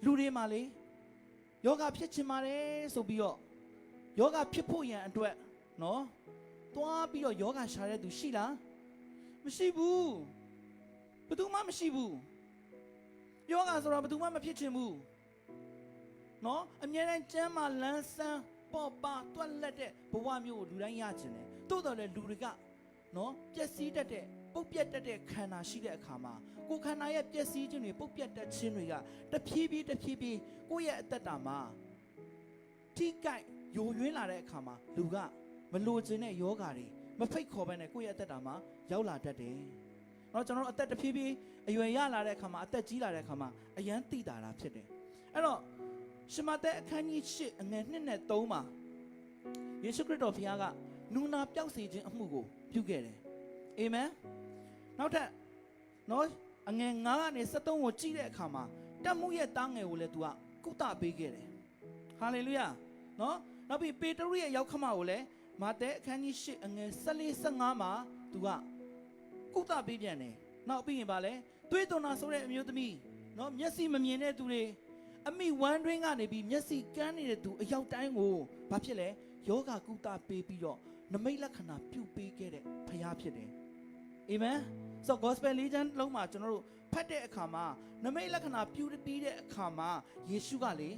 လူတွေမှာလေယောဂဖြစ်ချင်ပါတယ်ဆိုပြီးတော့ယောဂဖြစ်ဖို့ရန်အတွက်နော်သွားပြီးတော့ယောဂရှာတဲ့သူရှိလားမရှိဘူးဘယ်သူမှမရှိဘူးယောဂဆိုတာဘယ်သူမှမဖြစ်ချင်ဘူးနော်အမြဲတမ်းကျမ်းမာလန်းဆန်းပေါ်ပါတွက်လက်တဲ့ဘဝမျိုးကိုလူတိုင်းရချင်တယ်တိုးတော်လည်းလူတွေကနော်ပျက်စီးတတ်တဲ့ ပုတ်ပြတ်တတ်တဲ့ခန္ဓာရှိတဲ့အခါမှာကိုယ်ခန္ဓာရဲ့ပျက်စီးခြင်းတွေပုတ်ပြတ်တတ်ခြင်းတွေကတဖြည်းဖြည်းကိုယ့်ရဲ့အသက်တာမှာထိကြိုက်ယိုယွင်းလာတဲ့အခါမှာလူကမလိုချင်တဲ့ယောဂါတွေမဖိတ်ခေါ်ဘဲနဲ့ကိုယ့်ရဲ့အသက်တာမှာရောက်လာတတ်တယ်။အဲ့တော့ကျွန်တော်တို့အသက်တဖြည်းဖြည်းအရွယ်ရလာတဲ့အခါမှာအသက်ကြီးလာတဲ့အခါမှာအယမ်းသိတာတာဖြစ်တယ်။အဲ့တော့ရှမသက်အခန်းကြီး8အငယ်1နဲ့3မှာယေရှုခရစ်တော်ဘုရားကနူနာပျောက်စေခြင်းအမှုကိုပြုခဲ့တယ်။အာမင်။နောက်ထပ်နော်အငယ်9ကနေ73ကိုကြည့်တဲ့အခါမှာတတ်မှုရဲ့သားငယ်ကိုလည်းသူကကုသပေးခဲ့တယ်။ဟာလေလုယာ။နော်နောက်ပြီးပေတရုရဲ့ရောက်ခမကိုလည်းမာသဲအခန်းကြီး8အငယ်14 15မှာသူကကုသပေးပြန်တယ်။နောက်ပြီးရင်ဗာလဲသွေးသွန်တာဆိုတဲ့အမျိုးသမီးနော်မျက်စိမမြင်တဲ့သူတွေအမိဝမ်းတွင်းကနေပြီးမျက်စိကန်းနေတဲ့သူအယောက်တိုင်းကိုဘာဖြစ်လဲယောဂကုသပေးပြီးတော့နမိတ်လက္ခဏာပြုပေးခဲ့တဲ့ဖခင်ဖြစ်တယ်။အာမင်။ဆိုတော့ gospel legend လုံးမှာကျွန်တော်တို့ဖတ်တဲ့အခါမှာနမိတ်လက္ခဏာပြုပြီးတဲ့အခါမှာယေရှုကလေ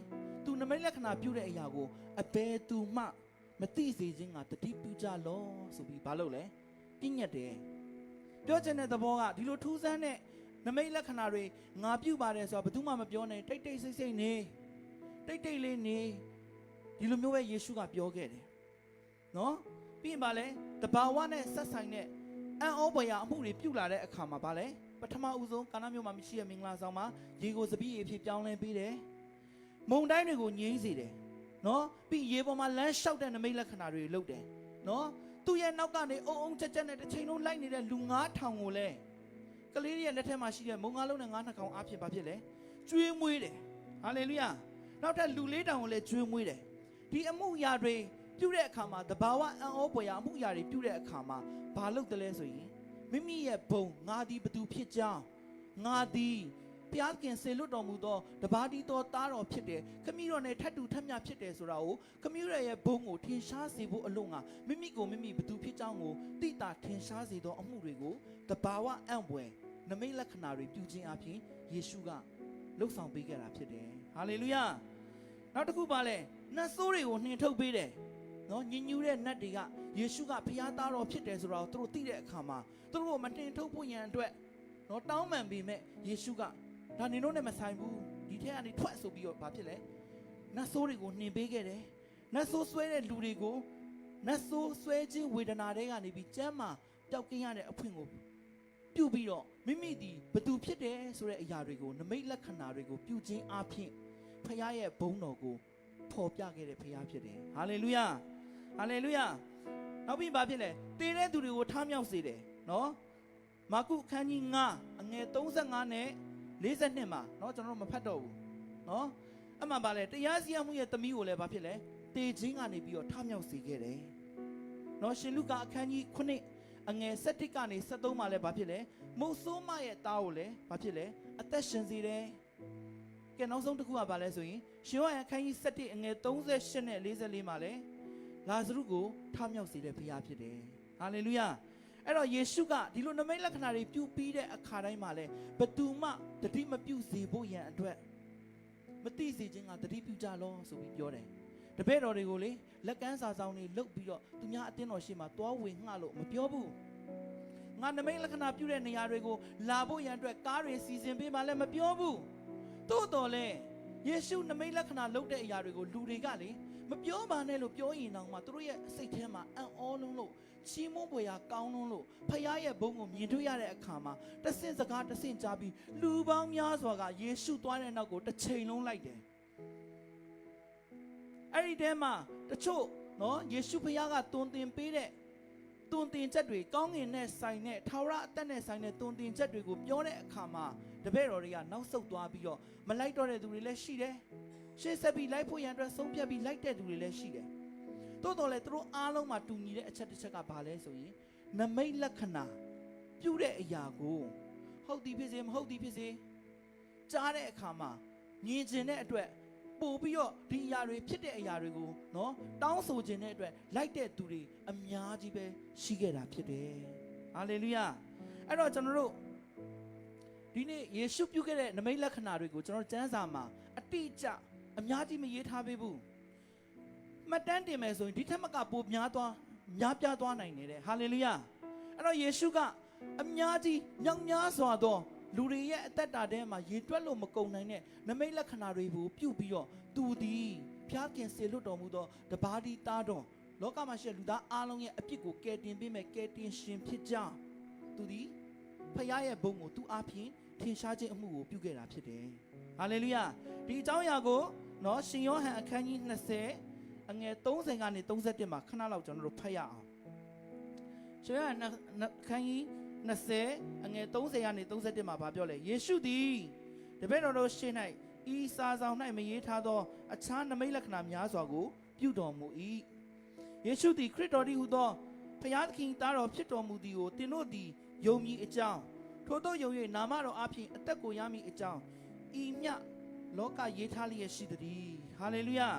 သူနမိတ်လက္ခဏာပြုတဲ့အရာကိုအဘယ်သူမှမသိစေခြင်းကတတိပြုကြလောဆိုပြီးဘာလို့လဲပြညတ်တယ်ပြောချင်တဲ့သဘောကဒီလိုထူးဆန်းတဲ့နမိတ်လက္ခဏာတွေငါပြုပါတယ်ဆိုတာဘယ်သူမှမပြောနဲ့တိတ်တိတ်ဆိတ်ဆိတ်နေတိတ်တိတ်လေးနေဒီလိုမျိုးပဲယေရှုကပြောခဲ့တယ်နော်ပြီးရင်ဗာလဲတဘာဝနဲ့ဆက်ဆိုင်တဲ့အံ့ဩဖွယ်ရာအမှုတွေပြုလာတဲ့အခါမှာဗာလဲပထမဦးဆုံးကာနာမျိုးမှာမရှိတဲ့မင်္ဂလာဆောင်မှာရေကိုစပီးအဖြစ်ပြောင်းလဲပေးတယ်မုံတိုင်းတွေကိုငြိမ်းစေတယ်နော်ပြီးရေပေါ်မှာလမ်းလျှောက်တဲ့နမိတ်လက္ခဏာတွေလုပ်တယ်နော်သူ့ရဲ့နောက်ကနေအုံအုံချက်ချက်နဲ့တစ်ချိန်လုံးလိုက်နေတဲ့လူ9000ကိုလည်းကလေးရဲ့လက်ထက်မှာရှိတဲ့မုံငါးလုံးနဲ့900ကောင်အဖြစ်ဘာဖြစ်လဲကျွေးမွေးတယ်ဟာလေလုယာနောက်ထပ်လူ4000ကိုလည်းကျွေးမွေးတယ်ဒီအမှုရာတွေပြုတဲ့အခါမှာတဘာဝအံ့ဩဖွယ်ရာအမှုရာတွေပြုတဲ့အခါမှာဘာလုပ်တယ်လဲဆိုရင်မိမိရဲ့ဘုံငါသည်ဘသူဖြစ်ကြောင်းငါသည်ဘုရားခင်ဆေလွတ်တော်မူသောတပါးတီတော်သားတော်ဖြစ်တယ်ခမည်းတော်နဲ့ထပ်တူထပ်မြဖြစ်တယ်ဆိုတာကိုခမည်းတော်ရဲ့ဘုံကိုထင်ရှားစေဖို့အလို့ငါမိမိကိုမိမိဘသူဖြစ်ကြောင်းကိုသိတာထင်ရှားစေသောအမှုတွေကိုတဘာဝအံ့ဖွယ်နမိတ်လက္ခဏာတွေပြုခြင်းအပြင်ယေရှုကလှုပ်ဆောင်ပေးခဲ့တာဖြစ်တယ်ဟာလေလုယာနောက်တစ်ခုပါလဲနတ်ဆိုးတွေကိုနှင်ထုတ်ပေးတယ်နော်ညင်ညူးတဲ့နတ်တွေကယေရှုကဘုရားသားတော်ဖြစ်တယ်ဆိုတာကိုသူတို့သိတဲ့အခါမှာသူတို့ကိုမနှင်ထုတ်ဖို့ရန်အတွက်နော်တောင်းပန်ပေမဲ့ယေရှုကဒါနင်တို့နဲ့မဆိုင်ဘူးဒီထက်ကနေထွက်ဆိုပြီးတော့ဘာဖြစ်လဲနတ်ဆိုးတွေကိုနှင်ပေးခဲ့တယ်နတ်ဆိုးဆွဲတဲ့လူတွေကိုနတ်ဆိုးဆွဲခြင်းဝေဒနာတွေကနေပြီးကျမ်းမာပျောက်ကင်းရတဲ့အခွင့်ကိုပြုပြီးတော့မိမိဒီဘသူဖြစ်တယ်ဆိုတဲ့အရာတွေကိုနမိတ်လက္ခဏာတွေကိုပြုခြင်းအပြင်ဖခင်ရဲ့ဘုန်းတော်ကိုဖော်ပြခဲ့တဲ့ဖခင်ဖြစ်တယ်ဟာလေလုယာဟာလေလုယာနောက်ပြီးဘာဖြစ်လဲတည်တဲ့သူတွေကိုထားမြောက်စေတယ်နော်မာကုအခန်းကြီး9အငယ်35နဲ့42မှာเนาะကျွန်တော်တို့မဖတ်တော့ဘူးเนาะအမှန်ပါလေတရားစီရင်မှုရဲ့သမီးကိုလည်းဘာဖြစ်လဲတေခြင်းကနေပြီးတော့ထမြောက်စေခဲ့တယ်เนาะရှင်လုကာအခန်းကြီး9အငယ်7ကနေ73မှာလည်းဘာဖြစ်လဲမုတ်ဆိုးမရဲ့သားကိုလည်းဘာဖြစ်လဲအသက်ရှင်စေတယ်ကဲနောက်ဆုံးတစ်ခုကဘာလဲဆိုရင်ရှင်ဟောအခန်းကြီး7အငယ်38နဲ့44မှာလည်းလာဇရုကိုထမြောက်စေတဲ့ဘုရားဖြစ်တယ်ဟာလေလုယာအဲ့တော့ယေရှုကဒီလိုနမိတ်လက္ခဏာတွေပြုပြီးတဲ့အခါတိုင်းမှာလဲဘသူမှတတိမပြုစေဖို့ရန်အတွက်မသိစေခြင်းကတတိပြုကြလောဆိုပြီးပြောတယ်တပည့်တော်တွေကိုလေလက်ကမ်းစာဆောင်တွေလုတ်ပြီးတော့သူများအတင်းတော်ရှေ့မှာတွားဝင်ငှလို့မပြောဘူးငါနမိတ်လက္ခဏာပြုတဲ့နေရာတွေကိုလာဖို့ရန်အတွက်ကားတွေစီစဉ်ပေးမှလည်းမပြောဘူးသို့တော်လဲယေရှုနမိတ်လက္ခဏာလုပ်တဲ့အရာတွေကိုလူတွေကလေမပြောပါနဲ့လို့ပြောရင်တော့မှသူတို့ရဲ့စိတ်ထဲမှာအံ့ဩလုံးလို့ချီးမွမ်းဖွယ်ရာကောင်းလုံးလို့ဖခင်ရဲ့ဘုန်းကိုမြင်တွေ့ရတဲ့အခါမှာတဆင့်စကားတဆင့်ကြားပြီးလူပေါင်းများစွာကယေရှုသွားတဲ့နောက်ကိုတစ်ချိန်လုံးလိုက်တယ်အဲ့ဒီတဲမှာတချို့နော်ယေရှုဖခင်ကတွင်တင်ပေးတဲ့တွင်တင်ချက်တွေကောင်းငင်နဲ့ဆိုင်တဲ့ထာဝရအသက်နဲ့ဆိုင်တဲ့တွင်တင်ချက်တွေကိုပြောတဲ့အခါမှာတပည့်တော်တွေကနောက်ဆုတ်သွားပြီးတော့မလိုက်တော့တဲ့သူတွေလည်းရှိတယ်ရှေ့ဆက်ပြီးလိုက်ဖို့ရန်အတွက်ဆုံးဖြတ်ပြီးလိုက်တဲ့သူတွေလည်းရှိတယ်တိုးတော်လည်းသူတို့အားလုံးမှာတူညီတဲ့အချက်တစ်ချက်ကဘာလဲဆိုရင်နမိတ်လက္ခဏာပြုတဲ့အရာကိုဟုတ်သည်ဖြစ်စေမဟုတ်သည်ဖြစ်စေကြားတဲ့အခါမှာမြင်ခြင်းတဲ့အတွက်ပို့ပြီးတော့ဒီအရာတွေဖြစ်တဲ့အရာတွေကိုနော်တောင်းဆိုခြင်းတဲ့အတွက်လိုက်တဲ့သူတွေအများကြီးပဲရှိခဲ့တာဖြစ်တယ်ဟာလေလုယာအဲ့တော့ကျွန်တော်တို့ဒီနေ့ယေရှုပြုခဲ့တဲ့နမိတ်လက္ခဏာတွေကိုကျွန်တော်ကျမ်းစာမှာအတိအကျအများကြီးမရေးထားပေးဘူးမှတ်တမ်းတင်မယ်ဆိုရင်ဒီထက်မကပိုများပြားသွားနိုင်တယ်ဟာလေလုယာအဲ့တော့ယေရှုက အများကြီးမြောက်များစွာသောလူတွေရဲ့အသက်တာထဲမှာရေတွက်လို့မကုန်နိုင်တဲ့နမိတ်လက္ခဏာတွေကိုပြုပြီးတော့သူသည်ဖျားခင်စေလွတ်တော်မူသောတပါးဒီသားတော်လောကမှာရှိတဲ့လူသားအားလုံးရဲ့အပြစ်ကိုကယ်တင်ပေးမယ်ကယ်တင်ရှင်ဖြစ်ကြောင်းသူသည်ဖခင်ရဲ့ဘုန်းကိုသူအားဖြင့်ထင်ရှားခြင်းအမှုကိုပြုခဲ့တာဖြစ်တယ်။ဟာလေလုယာဒီအကြောင်းအရာကိုနော်ရှင်ယောဟန်အခန်းကြီး20အငယ်30ကနေ31မှာခဏလောက်ကျွန်တော်တို့ဖတ်ရအောင်။ရှင်ယောဟန်အခန်းကြီး20အငယ်30ကနေ31မှာဗာပြောလဲယေရှုသည်တပည့်တော်တို့ရှေ့၌ဤစာဆောင်၌မရေးထားသောအခြားနမိတ်လက္ခဏာများစွာကိုပြုတော်မူ၏ယေရှုသည်ခရစ်တော်သည်ဟူသောဖခင်သခင်သားတော်ဖြစ်တော်မူသည်ကိုသင်တို့သည်ယုံမည်အကြောင်းထို့သောယုံ၍နာမတော်အဖင်အသက်ကိုရမည်အကြောင်းဤမြလောကရေးထားလျက်ရှိသည်ဟာလေလုယ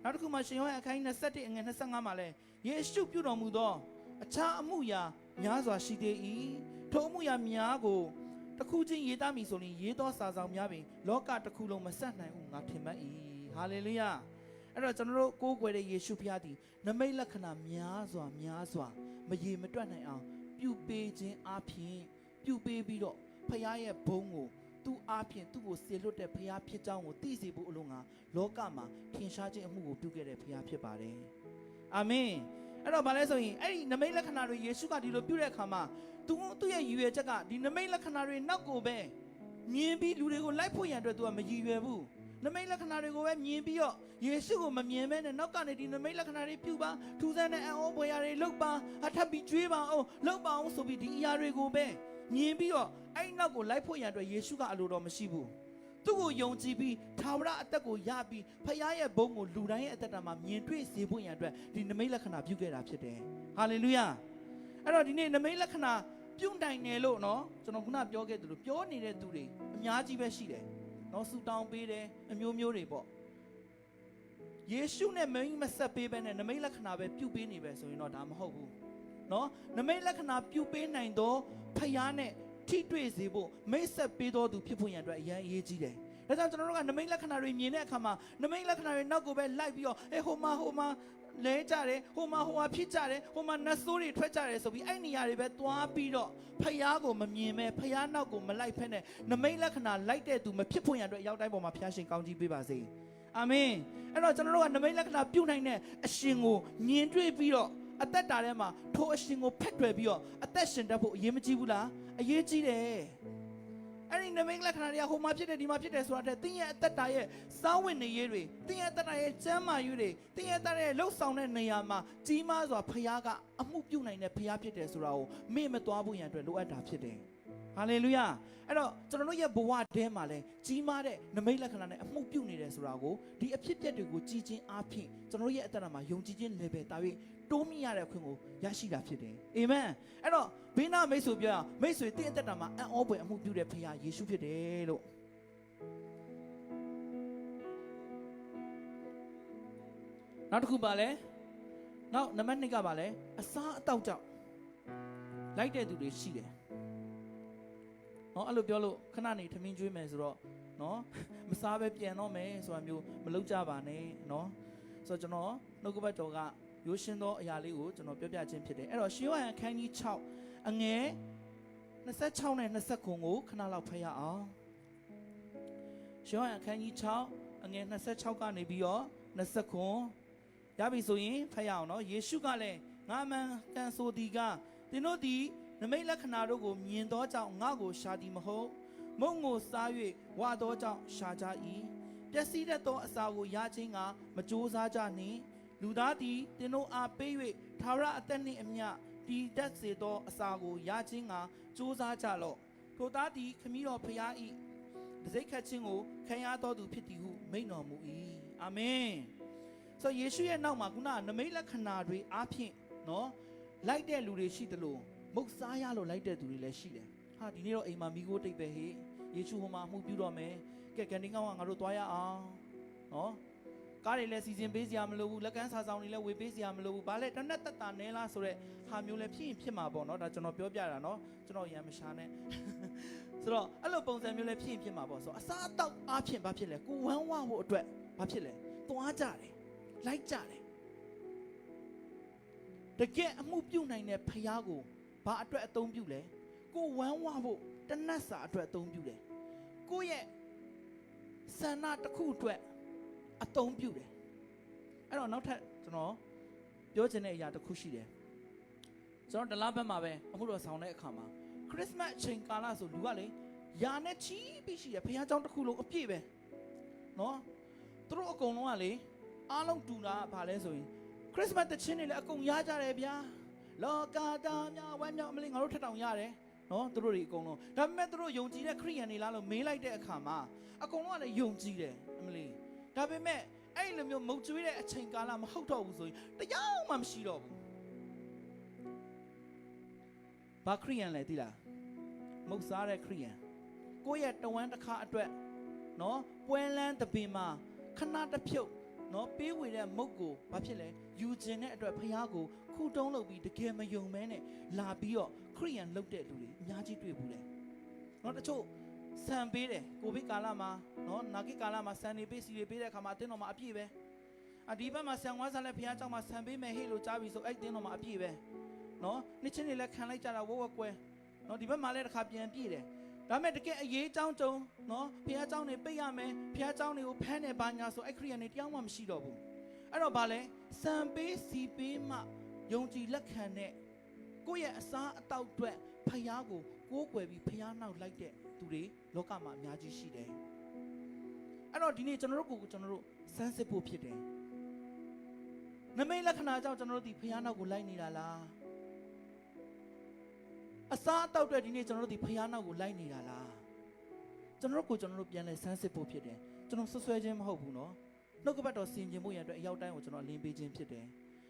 ာနောက်တစ်ခုမှရှင်ယောဟန်အခန်းကြီး21အငယ်25မှာလဲယေရှုပြုတော်မူသောအခြားအမှုရာများစွာရှိသေး၏ထိုအမှုရာများကိုတစ်ခုချင်းရေးသားမည်ဆိုရင်ရေးသောစာဆောင်များပင်လောကတစ်ခုလုံးမဆက်နိုင်ဘူးငါထင်မှတ်၏ဟာလေလုယာအဲ့တော့ကျွန်တော်တို့ကိုးကွယ်တဲ့ယေရှုဖခင်သည်နမိတ်လက္ခဏာများစွာမရေမတွက်နိုင်အောင်ပြုပေးခြင်းအပြင်ပြုပေးပြီးတော့ဖခင်ရဲ့ဘုန်းကိုသူ့အပြင်သူ့ကိုစေလွတ်တဲ့ဖခင်ဖြစ်ကြောင်းကိုသိစေဖို့အလို့ငါလောကမှာထင်ရှားခြင်းအမှုကိုပြုခဲ့တဲ့ဖခင်ဖြစ်ပါတယ်အာမင်အဲ့တော့ဗာလဲဆိုရင်အဲ့ဒီနမိတ်လက္ခဏာတွေယေရှုကဒီလိုပြုတဲ့အခါမှာသူ့ရဲ့ရည်ရွယ်ချက်ကဒီနမိတ်လက္ခဏာတွေနောက်ကိုပဲမြင်ပြီးလူတွေကိုလိုက်ဖို့ရန်အတွက်သူကမရည်ရွယ်ဘူးနမိတ်လက္ခဏာတွေကိုပဲမြင်ပြီးတော့ယေရှုကိုမမြင်မဲနဲ့နောက်ကနေဒီနမိတ်လက္ခဏာတွေပြုပါထူးဆန်းတဲ့အံ့ဩဖွယ်ရာတွေလုပ်ပါအထပ်ပြီးကျွေးပါအောင်လုပ်ပါအောင်ဆိုပြီးဒီအရာတွေကိုပဲမြင်ပြီးတော့အဲ့နောက်ကိုလိုက်ဖို့ရန်အတွက်ယေရှုကအလိုတော်မရှိဘူးသူ့ကိုယုံကြည်ပြီးထာဝရအသက်ကိုရပြီးဖခင်ရဲ့ဘုန်းကိုလူတိုင်းရဲ့အသက်တာမှာမြင်တွေ့စေဖို့ရန်အတွက်ဒီနမိတ်လက္ခဏာပြုခဲ့တာဖြစ်တယ်ဟာလေလုယာအဲ့တော့ဒီနေ့နမိတ်လက္ခဏာပြုတ်နိုင်တယ်လို့နော်ကျွန်တော်ခုနပြောခဲ့သလိုပြောနေတဲ့သူတွေအများကြီးပဲရှိတယ်နော်ဆူတောင်းပေးတယ်အမျိုးမျိုးတွေပေါ့ယေရှုနဲ့မိမဆက်ပေးပဲနဲ့နမိတ်လက္ခဏာပဲပြုတ်ပေးနေပဲဆိုရင်တော့ဒါမဟုတ်ဘူးနော်နမိတ်လက္ခဏာပြုတ်ပေးနိုင်တော့ဖခင်နဲ့ထိတွေ့စေဖို့မိတ်ဆက်ပေးတော်သူဖြစ်ဖို့ရန်အတွက်အရင်အရေးကြီးတယ်ဒါကြောင့်ကျွန်တော်တို့ကနမိတ်လက္ခဏာတွေမြင်တဲ့အခါမှာနမိတ်လက္ခဏာတွေနောက်ကိုပဲလိုက်ပြီးတော့ဟိုမှာလဲကြတယ်ဟိုမှာဖြစ်ကြတယ်ဟိုမှာနတ်ဆိုးတွေထွက်ကြတယ်ဆိုပြီးအဲ့နေရာတွေပဲသွားပြီးတော့ဖယားကိုမမြင်မဲဖယားနောက်ကိုမလိုက်ဖက်နဲ့နမိတ်လက္ခဏာလိုက်တဲ့သူမဖြစ်ဖို့ရန်အတွက်ရောက်တိုင်းပေါ်မှာဖျားရှင်ကောင်းကြီးပေးပါစေအာမင်အဲ့တော့ကျွန်တော်တို့ကနမိတ်လက္ခဏာပြုနိုင်တဲ့အရှင်ကိုမြင်တွေ့ပြီးတော့အသက်တာထဲမှာထိုအရှင်ကိုဖက်ထွယ်ပြီးတော့အသက်ရှင်တတ်ဖို့အရေးမကြီးဘူးလားအရေးကြီးတယ်အဲ့ဒီနမိတ်လက္ခဏာတွေကဟိုမှာဖြစ်တယ်ဒီမှာဖြစ်တယ်ဆိုတာတဲ့တင်းရဲ့အသက်တာရဲ့စောင်းဝင်နေရေးတွေတင်းရဲ့အသက်တာရဲ့ကျမ်းမာရေးတွေတင်းရဲ့အသက်တာရဲ့လှုပ်ဆောင်တဲ့နေရာမှာကြီးမားစွာဖခင်ကအမှုပြုနိုင်တဲ့ဖခင်ဖြစ်တယ်ဆိုတာကိုမေ့မသွားဖို့ရန်အတွက်လိုအပ်တာဖြစ်တယ်ဟာလေလုယာအဲ့တော့ကျွန်တော်တို့ရဲ့ဘဝထဲမှာလဲကြီးမားတဲ့နမိတ်လက္ခဏာနဲ့အမှုပြုနေတယ်ဆိုတာကိုဒီအဖြစ်အပျက်တွေကိုကြည်ချင်းအားဖြင့်ကျွန်တော်တို့ရဲ့အသက်တာမှာယုံကြည်ခြင်း level တာ၍တိုးမြင့်ရတဲ့အခွင့်ကိုရရှိတာဖြစ်တယ်အာမင်အဲ့တော့ဘေးနာမိတ်ဆွေပြောရမိတ်ဆွေတင့်အသက်တာမှာအံ့ဩဖွယ်အမှုပြုတဲ့ဖခင်ယေရှုဖြစ်တယ်လို့နောက်တစ်ခုပါလဲနောက်နံပါတ်2ကပါလဲအစားအသောက်ကြောင့်လိုက်တဲ့သူတွေရှိတယ်နော်အဲ့လိုပြောလို့ခဏနေထမင်းကျွေးမယ်ဆိုတော့နော်မစားပဲပြန်တော့မယ်ဆိုတာမျိုးမလုပ်ကြပါနဲ့နော်ဆိုတော့ကျွန်တော်နှုတ်ကပတ်တော်ကရိုးရှင်းသောအရာလေးကိုကျွန်တော်ပြောပြခြင်းဖြစ်တယ်အဲ့တော့ရှင်ယောဟန်အခန်းကြီး6အငယ်26နဲ့29ကိုခဏလောက်ဖတ်ရအောင်ရှင်ယောဟန်အခန်းကြီး6အငယ်26ကနေပြီးတော့29ရပြီဆိုရင်ဖတ်ရအောင်နော်ယေရှုကလည်းငါမှန်ကန်ဆိုသည်ကသင်တို့သည်နမိတ်လက္ခဏာတို့ကိုမြင်သောကြောင့်ငါကိုရှာသည်မဟုတ်မုံကိုစား၍ဝါသောကြောင့်ရှာကြ၏ပျက်စီးတတ်သောအစာကိုရခြင်းကမကြိုးစားကြနှင့်လူသားသည်သင်တို့အားပေး၍ထာဝရအသက်နှင့်အမျှတည်တတ်စေသောအစာကိုရခြင်းကကြိုးစားကြလော့ထိုသားသည်ခမည်းတော်ဖျား၏တစိတ်ခတ်ခြင်းကိုခံရတော်သူဖြစ်သည်ဟုမိန့်တော်မူ၏အာမင်ဆိုယေရှုရဲ့နောက်မှာခုနနမိတ်လက္ခဏာတွေအားဖြင့်နော်လိုက်တဲ့လူတွေရှိသလိုမုတ်စားရလို့လိုက်တဲ့သူတွေလည်းရှိတယ်ဟာဒီနေ့တော့အိမ်မှာမိခိုးတိတ်ပဲဟေ့ယေရှုဟိုမှာမှုပြုတော့မယ်ကဲကန်တင်းကောင်းကငါတို့သွားရအောင်နော်ကားတွေလည်းစီစဉ်ပေးစရာမလိုဘူးလက်ကမ်းစာဆောင်တွေလည်းဝေပေးစရာမလိုဘူးဘာလဲတနက်တက်တာနဲလားဆိုတော့ဟာမျိုးလည်းဖြစ်မှာပေါ့နော်ဒါကျွန်တော်ပြောပြတာနော်ကျွန်တော်ရံမရှာနဲ့ဆိုတော့အဲ့လိုပုံစံမျိုးလည်းဖြစ်မှာပေါ့ဆိုအစားအသောက်အားဖြင့်ဘာဖြစ်လဲကိုဝမ်းဝဖို့အတွက်ဘာဖြစ်လဲသွားကြတယ်လိုက်ကြတယ်တကယ်အမှုပြုနိုင်တဲ့ဖခင်ကိုဘာအတွက်အသုံးပြုလဲ ကိုဝမ်းဝဖို့တနတ်စာအတွက်အသုံးပြုတယ်ကိုရဲ့ဆန္ဒတစ်ခုအတွက်အသုံးပြုတယ်အဲ့တော့နောက်ထပ်ကျွန်တော်ပြောချင်တဲ့အရာတစ်ခုရှိတယ်ကျွန်တော်ဒလဘက်မှာပဲအခုတော့ဆောင်းတဲ့အခါမှာခရစ်စမတ်အချိန်ကာလဆိုလူကလေယာနဲ့ချီးပြီးရှိတယ်ဘုရားကျောင်းတစ်ခုလုံးအပြည့်ပဲနော်သူတို့အကုန်လုံးကလေအားလုံးတူတာဗာလဲဆိုရင်ခရစ်စမတ်တခြင်းတွေလည်းအကုန်ရကြတယ်ဗျာလောကသားများဝမ်းမြောက်မလေးငါတို့ထက်တောင်ရတယ်နော်သူတို့တွေအကုန်လုံးဒါပေမဲ့သူတို့ယုံကြည်တဲ့ခရိယန်တွေလားလို့မေးလိုက်တဲ့အခါမှာအကုန်လုံးကလည်းယုံကြည်တယ်အမလေးဒါပေမဲ့အဲ့လိုမျိုးမုတ်ကျွေးတဲ့အချိန်ကာလမဟုတ်တော့ဘူးဆိုရင်တရားမှမရှိတော့ဘူးဘာခရိယန်လဲသိလားမုတ်စားတဲ့ခရိယန်ကိုယ့်ရဲ့တဝမ်းတစ်ခါအတွက်နော်ပွဲလန်းတပင်မှာခဏတစ်ဖြုတ်နော်ပေးဝေတဲ့မုတ်ကိုဘာဖြစ်လဲယူခြင်းတဲ့အတွက်ဖះကိုခုတုံးလုပ်ပြီးတကယ်မယုံမဲနဲ့လာပြီးတော့ခရိယန်လုပ်တဲ့လူတွေအများကြီးတွေ့ဘူးလေနော်တချို့ဆန်ပေးတယ်ကိုဗစ်ကာလမှာနော်နာဂိကာလမှာဆန်နေပေးစီတွေပေးတဲ့အခါမှာအတင်းတော်မှာအပြည့်ပဲဒီဘက်မှာဆန်ဝါးစားလဲဖះเจ้าမှာဆန်ပေးမယ်ဟေ့လို့ကြားပြီးဆိုအဲ့တင်းတော်မှာအပြည့်ပဲနော်နှစ်ချင်းတွေလည်းခံလိုက်ကြတာဝဝကွဲနော်ဒီဘက်မှာလည်းတစ်ခါပြန်ပြည့်တယ်ဒါမဲ့တကယ်အရေးကြောင်းကြုံနော်ဖះเจ้าနေပိတ်ရမယ်ဖះเจ้าတွေကိုဖမ်းနေပါညာဆိုအဲ့ခရိယန်တွေတရားမှမရှိတော့ဘူးအဲ့တော့ဗာလဲစံပေးစီပေးမှယုံကြည်လက်ခံတဲ့ကိုယ့်ရဲ့အစားအသောက်အတွက်ဖះကိုကိုးကွယ်ပြီးဖះနောက်လိုက်တဲ့သူတွေလောကမှာအများကြီးရှိတယ်အဲ့တော့ဒီနေ့ကျွန်တော်တို့ကိုကျွန်တော်တို့စမ်းစစ်ဖို့ဖြစ်တယ်နမိတ်လက္ခဏာကြောင့်ကျွန်တော်တို့ဒီဖះနောက်ကိုလိုက်နေတာလားအစားအသောက်အတွက်ဒီနေ့ကျွန်တော်တို့ဒီဖះနောက်ကိုလိုက်နေတာလားကျွန်တော်တို့ကိုကျွန်တော်တို့ပြန်လဲစမ်းစစ်ဖို့ဖြစ်တယ်ကျွန်တော်ဆွဆွဲခြင်းမဟုတ်ဘူးနော်နှုတ်ကပတ်တော်ဆင်ခြင်ဖို့ရန်အတွက်အရောက်တိုင်းကိုကျွန်တော်လင်းပေးခြင်းဖြစ်တယ်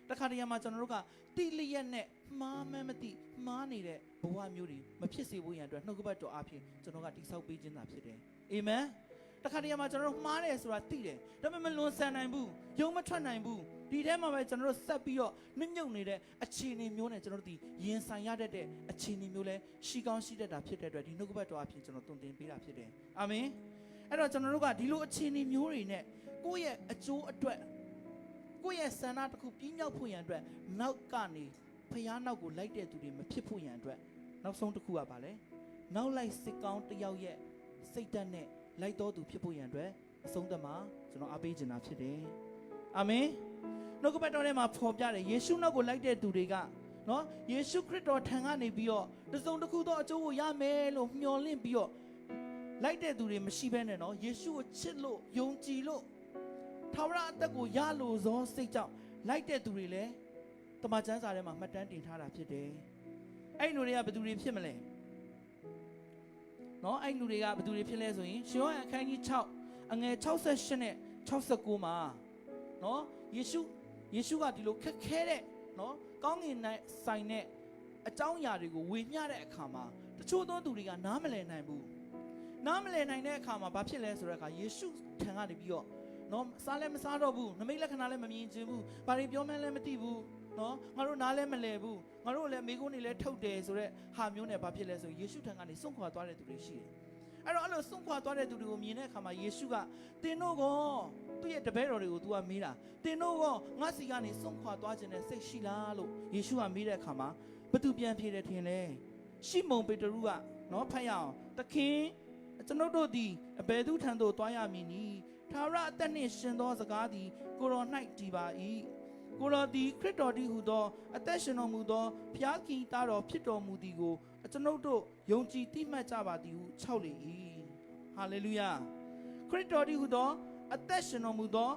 တခါတရံမှာကျွန်တော်တို့ကတိလျက်နဲ့မှားမှန်းမသိမှားနေတဲ့ဘဝမျိုးတွေမဖြစ်စေဖို့ရန်အတွက်နှုတ်ကပတ်တော်အဖြစ်ကျွန်တော်ကတိဆောက်ပေးခြင်းသာဖြစ်တယ်အာမင်တခါတရံမှာကျွန်တော်တို့မှားတယ်ဆိုတာသိတယ်ဒါပေမဲ့မလွန်ဆန်နိုင်ဘူးယုံမထွက်နိုင်ဘူးဒီထဲမှာပဲကျွန်တော်တို့ဆက်ပြီးတော့နှမြုပ်နေတဲ့အခြေအနေမျိုးနဲ့ကျွန်တော်တို့ဒီရင်ဆိုင်ရတတ်တဲ့အခြေအနေမျိုးလဲရှိကောင်းရှိတတ်တာဖြစ်တဲ့အတွက်ဒီနှုတ်ကပတ်တော်အဖြစ်ကျွန်တော်တုံ့တင်ပေးတာဖြစ်တယ်အာမင်အဲ့တော့ကျွန်တော်တို့ကဒီလိုအခြေအနေမျိုးတွေနဲ့ကိုယ့်ရဲ့အကျိုးအတွက်ကိုယ့်ရဲ့ဆန္ဒတစ်ခုပြင်းမြောက်ဖို့ရန်အတွက်နောက်ကနေဖျားနောက်ကိုလိုက်တဲ့သူတွေမဖြစ်ဖို့ရန်အတွက်နောက်ဆုံးတစ်ခုကပါလေနောက်လိုက်စစ်ကောင်းတစ်ယောက်ရဲ့စိတ်ဓာတ်နဲ့လိုက်တော်သူဖြစ်ဖို့ရန်အတွက်အဆုံးသတ်မှာကျွန်တော်အားပေးခြင်းတာဖြစ်တယ်အာမင်နှုတ်ကပတ်တော်ထဲမှာဖော်ပြတယ်ယေရှုနောက်ကိုလိုက်တဲ့သူတွေကနော်ယေရှုခရစ်တော်ထံကနေပြီးတော့တစုံတစ်ခုသောအကျိုးကိုရမယ်လို့မျှော်လင့်ပြီးတော့လိုက်တဲ့သူတွေမရှိဘဲနဲ့နော်ယေရှုကိုချစ်လို့ယုံကြည်လို့ထာဝရအသက်ကိုရလို့သောစိတ်ကြောင့်လိုက်တဲ့သူတွေလည်းတမန်ကျမ်းစာထဲမှာမှတ်တမ်းတင်ထားတာဖြစ်တယ်အဲ့လူတွေကဘယ်သူတွေဖြစ်မလဲနော်အဲ့လူတွေကဘယ်သူတွေဖြစ်လဲဆိုရင်ရှင်ယောဟန်အခန်းကြီး6အငယ်68နဲ့69မှာနော်ယေရှုကဒီလိုခက်ခဲတဲ့နော်ကောင်းကင်၌ဆိုင်တဲ့အကြောင်းအရာတွေကိုဝေမျှတဲ့အခါမှာတချို့သောသူတွေကနားမလည်နိုင်ဘူးနားမလည်နိုင်တဲ့အခါမှာဘာဖြစ်လဲဆိုတဲ့အခါယေရှုထံကနေပြီးတော့နော်စားလည်းမစားတော့ဘူးနမိတ်လက္ခဏာလည်းမမြင်ချင်ဘူးဘာတွေပြောမှန်းလည်းမသိဘူးနော်ငါတို့နားလည်းမလည်ဘူးငါတို့လည်းမိကုန်းတွေလည်းထုတ်တယ်ဆိုတဲ့ဟာမျိုးနဲ့ဘာဖြစ်လဲဆိုယေရှုထံကနေစွန့်ခွာသွားတဲ့သူတွေရှိတယ်အဲ့တော့အဲ့လိုစွန့်ခွာသွားတဲ့သူတွေကိုမြင်တဲ့အခါမှာယေရှုကတင်တို့ကသူ့ရဲ့တပည့်တော်တွေကို तू ကမေးတာတင်တို့ကငါစီကနေစွန့်ခွာသွားခြင်းနဲ့စိတ်ရှိလားလို့ယေရှုကမေးတဲ့အခါမှာဘသူပြန်ဖြေတယ်ထင်လဲရှီမုန်ပေတရုကနော်ဖတ်ရအောင်သခင်ကျွန်ုပ်တို့သည်အဘယ်သူထံသို့သွားရမည်နည်းထာဝရအသက်နှင့်ရှင်သောစကားသည်ကိုတော်၌တည်ပါ၏ကိုတော်သည်ခရစ်တော်တည်းဟူသောအသက်ရှင်တော်မူသောဖျားခင်သားတော်ဖြစ်တော်မူသည်ကိုကျွန်ုပ်တို့ယုံကြည်သိမှတ်ကြပါသည်ဟုခြောက်လေ၏ဟာလေလုယာခရစ်တော်တည်းဟူသောအသက်ရှင်တော်မူသော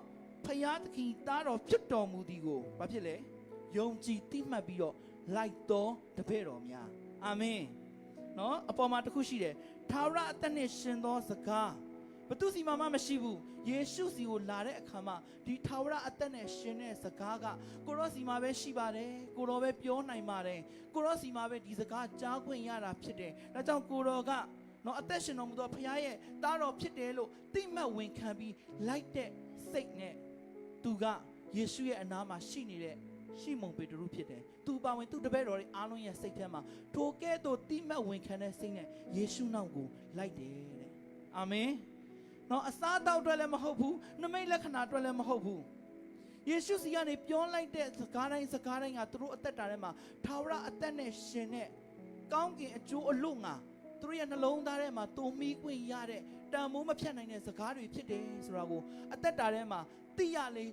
ဖျားသခင်သားတော်ဖြစ်တော်မူသည်ကိုဘာဖြစ်လဲယုံကြည်သိမှတ်ပြီးတော့လိုက်တော်တပည့်တော်များအာမင်နော်အပေါ်မှာတစ်ခုရှိတယ်ထာဝရအသက်နှင့်ရှင်သောစကားဘသူစီမှမရှိဘူးယေရှုစီကိုလာတဲ့အခါမှာဒီထာဝရအသက်နဲ့ရှင်တဲ့စကားကကိုရောစီမှာပဲရှိပါတယ်ကိုရောပဲပြောနိုင်ပါတယ်ကိုရောစီမှာပဲဒီစကားကြားခွင့်ရတာဖြစ်တယ်ဒါကြောင့်ကိုရောကနော်အသက်ရှင်တော်မူသောဖခင်ရဲ့သားတော်ဖြစ်တယ်လို့သိမှတ်ဝန်ခံပြီးလိုက်တဲ့စိတ်နဲ့သူကယေရှုရဲ့အနားမှာရှိနေတဲ့ရှီမုန်ပေတရုဖြစ်တယ်သူပါဝင်သူတပည့်တော်တွေအားလုံးရဲ့စိတ်ထဲမှာထိုကဲ့သို့သိမှတ်ဝန်ခံတဲ့စိတ်နဲ့ယေရှုနောက်ကိုလိုက်တယ်တဲ့အာမင်နော်အစားတောက်အတွက်လည်းမဟုတ်ဘူးနမိတ်လက္ခဏာအတွက်လည်းမဟုတ်ဘူးယေရှုစီကနေပြောလိုက်တဲ့စကားတိုင်းကသူတို့အသက်တာထဲမှာထာဝရအသက်နဲ့ရှင်တဲ့ခ ကောင်းကင်အကျိုးအလို့ငါသူတို့ရဲ့နှလုံးသားထဲမှာတုံမီးခွင့်ရတဲ့တန်မိုးမဖြတ်နိုင်တဲ့စကားတွေဖြစ်တယ်ဆိုတာကိုအသက်တာထဲမှာသိရလေ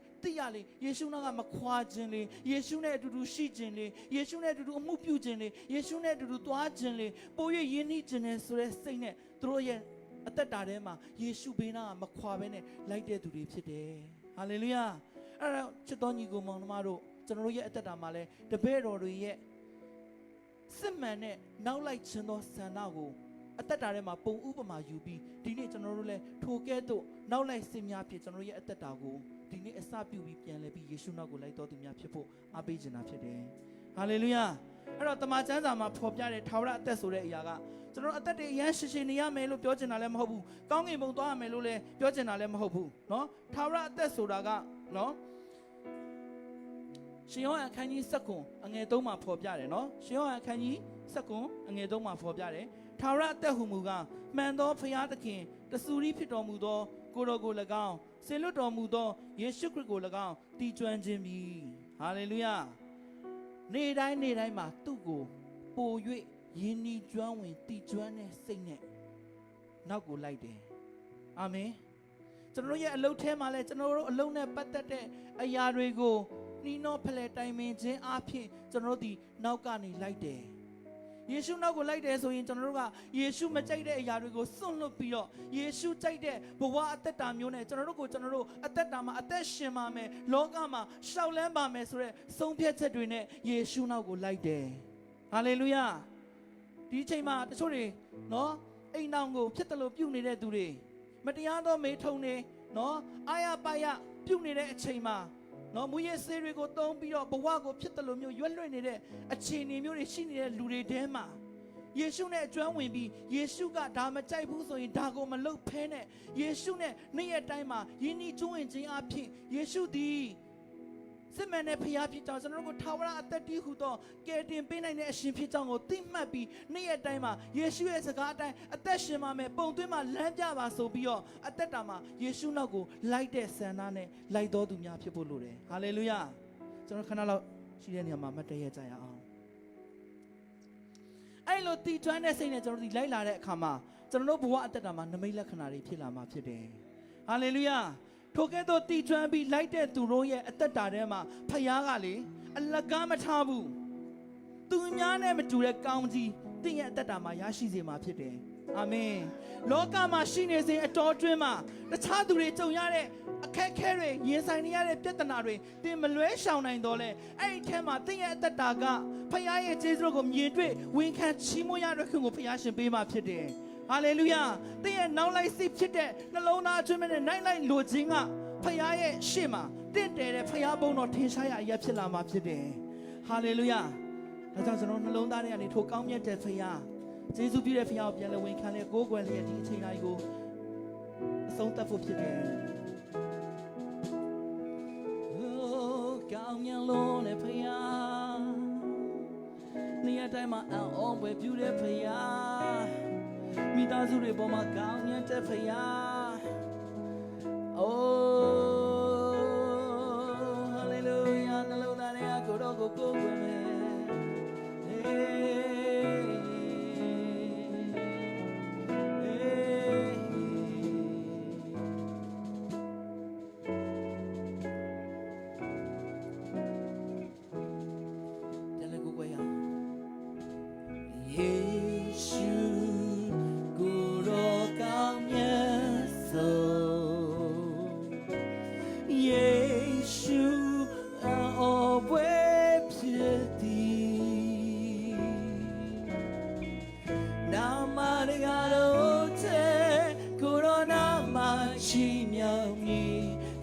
ယေရှုနာကမခွာခြင်းလေယေရှုနဲ့အတူတူရှိခြင်းလေယေရှုနဲ့အတူတူအမှုပြုခြင်းလေယေရှုနဲ့အတူတူသွားခြင်းလေပို၍ယဉ်နှီးခြင်းနဲ့ဆိုတဲ့စိတ်နဲ့သူတို့ရဲ့အသက်တာထဲမှာယေရှုဘေးနာကမခွာဘဲနဲ့လိုက်တဲ့သူတွေဖြစ်တယ်ဟာလေလုယာအဲ့ဒါချစ်တော်ညီကိုမောင်နှမတို့ကျွန်တော်တို့ရဲ့အသက်တာမှာလဲတပည့်တော်တွေရဲ့စစ်မှန်တဲ့နောက်လိုက်ခြင်းသောဆန္ဒကိုအသက်တာထဲမှာပုံဥပမာယူပြီးဒီနေ့ကျွန်တော်တို့လည်းထိုကဲ့သို့နောက်လိုက်စင်များဖြစ်ကျွန်တော်တို့ရဲ့အသက်တာကိုဒီနေ့အစပြုပြီးပြန်လဲပြီးယေရှုနောက်ကိုလိုက်တော်သူများဖြစ်ဖို့အားပေးခြင်းတာဖြစ်တယ်။ဟာလေလုယာ။အဲ့တော့တမန်ကျမ်းစာမှာဖော်ပြတဲ့ထာဝရအသက်ဆိုတဲ့အရာကကျွန်တော်အသက်တွေအရန်ရှင်နေရမယ်လို့ပြောချင်တာလည်းမဟုတ်ဘူး။ကောင်းကင်ဘုံသွားရမယ်လို့လည်းပြောချင်တာလည်းမဟုတ်ဘူး။နော်။ထာဝရအသက်ဆိုတာကနော်ရှင်ယောဟန်အခန်းကြီး7အငယ်3မှာဖော်ပြတယ်နော်။ရှင်ယောဟန်အခန်းကြီး7အငယ်3မှာဖော်ပြတယ်။ထာဝရအသက်ဟုမူကားမှန်သောဖျားသခင်တဆူရီဖြစ်တော်မူသောကိုတော်ကို၎င်းဆင်လွတ်တော်မူသောယေရှုခရစ်ကို၎င်းတည်ကျွမ်းခြင်းပြီဟာလေလုယာနေ့တိုင်းမှာသူ့ကိုပို၍ယဉ်ဤကျွမ်းဝင်တည်ကျွမ်းတဲ့စိတ်နဲ့နောက်ကိုလိုက်တယ်အာမင်ကျွန်တော်ရဲ့အလုပ်ထဲမှာလဲကျွန်တော်တို့အလုပ်နဲ့ပတ်သက်တဲ့အရာတွေကိုနှီးနှောဖလှယ်တိုင်ပင်ခြင်းအဖြစ်ကျွန်တော်တို့ဒီနောက်ကနေလိုက်တယ်ယေရှုနောက်ကိုလိုက်တယ်ဆိုရင်ကျွန်တော်တို့ကယေရှုမကြိုက်တဲ့အရာတွေကိုစွန့်လွတ်ပြီးတော့ယေရှုကြိုက်တဲ့ဘဝအသက်တာမျိုးနဲ့ကျွန်တော်တို့အသက်တာမှာအသက်ရှင်ပါမယ်လောကမှာရှောက်လန်းပါမယ်ဆိုတဲ့ဆုံးဖြတ်ချက်တွေနဲ့ယေရှုနောက်ကိုလိုက်တယ်ဟာလေလုယာဒီအချိန်မှာတချို့တွေနော်အိမ်တော်ကိုဖြစ်တယ်လို့ပြုနေတဲ့သူတွေမတရားသောမေထုံတွေနော်အာရပါရပြုတ်နေတဲ့အချိန်မှာနော်မူရစေးတွေကိုတုံးပြီးတော့ဘဝကိုဖြစ်တယ်လို့မျိုးရွက်လွှင့်နေတဲ့အခြေအနေမျိုးတွေရှိနေတဲ့လူတွေထဲမှာယေရှုနဲ့အကျွမ်းဝင်ပြီးယေရှုကဒါမကြိုက်ဘူးဆိုရင်ဒါကိုမလုပ်ဖဲနဲ့ယေရှုနဲ့နေ့ရက်တိုင်းမှာယဉ်ဤကျွမ်းဝင်ခြင်းအဖြစ်ယေရှုသည်စစ်မှန်တဲ့ဖခင်ဖြစ်ကြောင်းကျွန်တော်တို့ကိုထာဝရအသက်တည်ဟူသောကယ်တင်ပေးနိုင်တဲ့အရှင်ဖြစ်ကြောင်းကိုသိမှတ်ပြီးနေ့ရက်တိုင်းမှာယေရှုရဲ့စကားအတိုင်းအသက်ရှင်ပါမယ်ပုံသွင်းမှာလမ်းပြပါဆိုပြီးတော့အသက်တာမှာယေရှုနောက်ကိုလိုက်တဲ့ဆန္ဒနဲ့လိုက်တော်သူများဖြစ်ဖို့လိုတယ်ဟာလေလုယာကျွန်တော်ခဏလောက်ရှိတဲ့နေရာမှာမတ်တရကြရအောင်အဲ့လိုတည်ထွန်းတဲ့စိတ်နဲ့ကျွန်တော်ဒီလိုက်လာတဲ့အခါမှာကျွန်တော်တို့ဘဝအသက်တာမှာနမိတ်လက္ခဏာတွေဖြစ်လာမှာဖြစ်တယ်ဟာလေလုယာထိုကဲ့သို့တည်ထွန်းပြီးလိုက်တဲ့သူတို့ရဲ့အသက်တာထဲမှာဖခင်ကလေအလကားမထားဘူးသူများနဲ့မတူတဲ့ကောင်းကြီးသင်ရဲ့အသက်တာမှာရရှိစေမှာဖြစ်တယ်အာမင်လောကမှာရှိနေစဉ်အတော်တွင်းမှာတခြားသူတွေကြုံရတဲ့အခက်အခဲတွေရင်ဆိုင်နေရတဲ့ပြဿနာတွေသင်မလွဲရှောင်နိုင်တော့လဲအဲ့ဒီထဲမှာသင်ရဲ့အသက်တာကဖခင်ရဲ့ကျေးဇူးကိုမြင်တွေ့ဝန်ခံချီးမွမ်းရတဲ့ခွင့်ကိုဖခင်ရှင်ပေးမှာဖြစ်တယ်ဟာလေလုယာသင်ရဲ့နောက်လိုက်စိတ်ဖြစ်တဲ့နှလုံးသားအတွင်းနဲ့နိုင်လိုက်လိုခြင်းကဖခင်ရဲ့ရှေ့မှာတင့်တယ်တဲ့ဖခင်ဘုန်းတော်ထင်ရှားရအရာဖြစ်လာမှာဖြစ်တယ်ဟာလေလုယာဒါကြောင့်ကျွန်တော်နှလုံးသားထဲကနေထိုကောင်းမြတ်တဲ့ဖခင်ကျေးဇူးပြုတဲ့ဖခင်ကိုပြန်လည်ဝန်ခံလေကိုးကွယ်လျက်ဒီအချိန်တိုင်းကိုအဆုံးသတ်ဖို့ဖြစ်တယ်ကောင်းမြတ်လို့လေဖခင်နေ့ရက်တိုင်းမှာအော်ဝဲပြုတဲ့ဖခင်မိသားစုတွေပေါ်မှာကောင်းမြတ်တဲ့ဖခင်အိုးဟာလေလုယာနှလုံးသားထဲကကိုယ်တော်ကိုကိုးကွယ်မယ်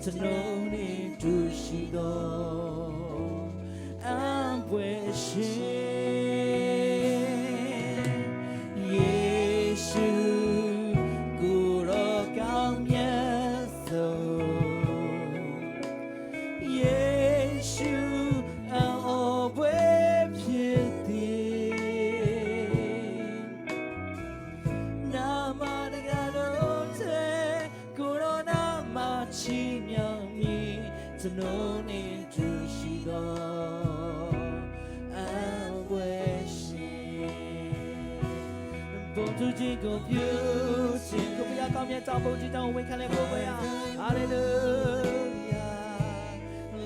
ကျွန်တော်နဲ့တူရှိသောအံပွေရှင်ယေရှုကိုယ်တော်ကောင်းမြတ်ဆုံးယေရှုအော်ပွေဖြစ်သည်နာမတော်တော်တဲ့ကိုယ်တော်နာမချီကျွန်တော်နဲ့တူရှိသောအဝဲရှင် သူခြင်းကိုပြုခြင်းကိုဘုရားကောင်းမြတ်ကြောင့်ဘုရားကြောင့်ဝန်ခံလေကိုဘုရားဟာလေလုယာ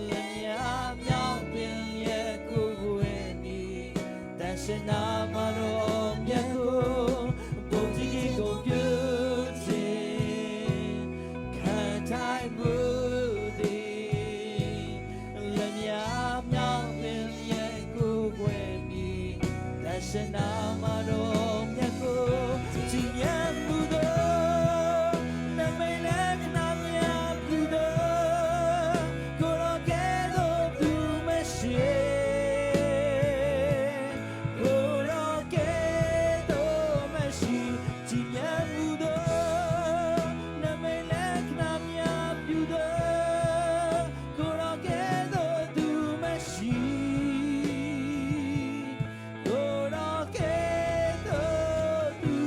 လက်များမြောက်ပင်ရဲ့ကိုယ်ကိုယ်နီတန်ရှင်နာမတော်မြတ်ကိုဘုရားခြင်းကိုပြုခြင်းခံတိုင်းမှုသည်လက်များမြောက်ပင်ရဲ့ကိုယ်ကိုယ်နီတန်ရှင်နာမတော်မြတ်ကိုကြည်ညံမှုသောနမိတ်လက်ခဏမြတ်ပြုသောကိုယ်တော်ကဲ့သို့သူမရှိကိုယ်တော်ကဲ့သို့မရှိကြည်ညံမှုသောနမိတ်လက်ခဏမြတ်ပြုသောကိုယ်တော်ကဲ့သို့သူမရှိကိုယ်တော်ကဲ့သို့သူ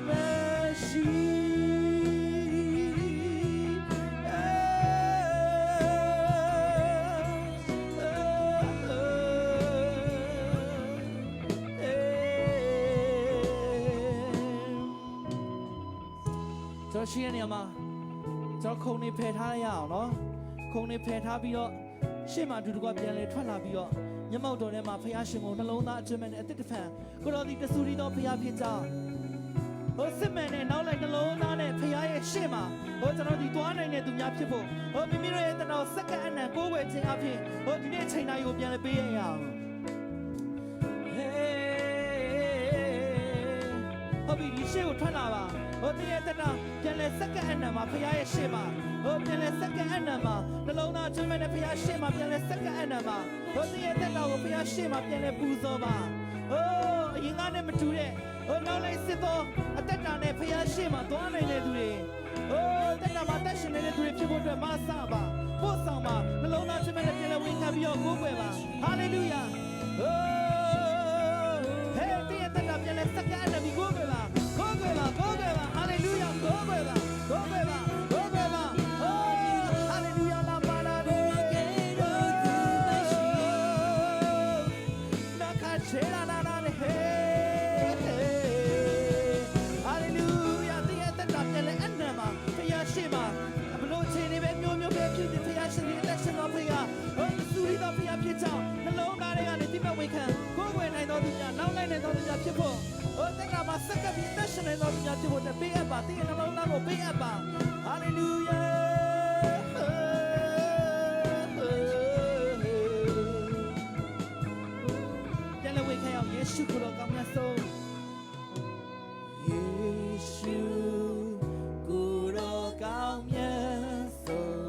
မရှိကျွန်တော်ရှိတဲ့နေရာမှာကျွန်တော်ခုံနေဖယ်ထားရအောင်နော်ခုံနေဖယ်ထားပြီးတော့ရှေ့မှာအတူတကွပြန်လဲထွက်လာပြီးတော့မျက်မှောက်တော်ထဲမှာဖခင်ရှင်ကိုနှလုံးသားအကျွမ်းမဲ့နဲ့အသစ်တစ်ဖန်ကိုတော်ဒီတဆူရီတော်ဖခင်ဖြစ်ကြောင်းဟိုစစ်မှန်နဲ့နောက်လိုက်နှလုံးသားနဲ့ဖခင်ရဲ့ရှေ့မှာဟိုကျွန်တော်ဒီသွားနိုင်တဲ့သူများဖြစ်ဖို့ဟိုမိမိတို့ရဲ့တတော်စက္ကန့်အနံကိုးဝယ်ခြင်းအဖြစ်ဟိုဒီနေ့ချိန်တိုင်းကိုပြန်လဲပေးရအောင်ဟုတ်ပြီဒီရှေ့ကိုထွက်လာပါဟိုတည်းတဲ့တာပြန်လဲစက္ကန့်အနံမှာဖခင်ရဲ့ရှေ့မှာဟိုပြန်လဲစက္ကန့်အနံမှာနှလုံးသားအကျွမ်းမဲ့နဲ့ဖခင်ရှေ့မှာပြန်လဲစက္ကန့်အနံမှာဟိုတည်းတဲ့တာကိုဖခင်ရှေ့မှာပြန်လဲပူဇော်ပါဟိုအရင်ကနဲ့မတူတဲ့ဟိုနောက်လိုက်စစ်သောအသက်တာနဲ့ဖခင်ရှေ့မှာသွားနိုင်တဲ့သူတွေဟိုတက်တာမှာတက်ရှင်နေတဲ့သူတွေဖြစ်ဖို့အတွက်မဆပါပို့ဆောင်ပါနှလုံးသားအကျွမ်းမဲ့နဲ့ပြန်လဲဝင်ခံပြီးတော့ကိုးကွယ်ပါဟာလေလုယာဟိုဟဲ့တည်းတဲ့တာပြန်လဲစက္ကန့်အနံပြီးကိုးကွယ်ပါကိုးကွယ်ပါကိုးကွယ်ပါဟာလေလုယာကိုးကွယ်ပါကိုးကွယ်ပါကိုးကွယ်ပါဟိုဟာလေလုယာလာပါလာတယ်နာခါချေလာလာလာဟဲဟာလေလုယာတည်းတဲ့တာပြန်လဲအနံမှာဖခင်ရှေ့မှာဘလို့ချိန်နေပဲမျိုးမျိုးပဲဖြစ်တဲ့ဖခင်ရှင်ရဲ့အသက်ရှင်တော်ဖခင်ဟိုသူရီတော်ဖခင်ဖြစ်ကြောင်းနှလုံးသားတွေကနေတိမဝေခံကိုယ်ွယ်နိုင်တော်သူများနောက်လိုက်နိုင်တော်သူများဖြစ်ဖို့ဟိုတက်ကမှာစက္ကပ်ပြီးအသက်ရှင်နေတော်သူများဖြစ်ဖို့ပေးအပ်ပါတည်ရဲ့နှလုံးသားကိုပေးအပ်ပါဟာလေလုယာပြန်လဲဝေခံအောင်ယေရှုကိုယ်တော်ကောင်းမြတ်ဆုံးယေရှုကိုယ်တော်ကောင်းမြတ်ဆုံး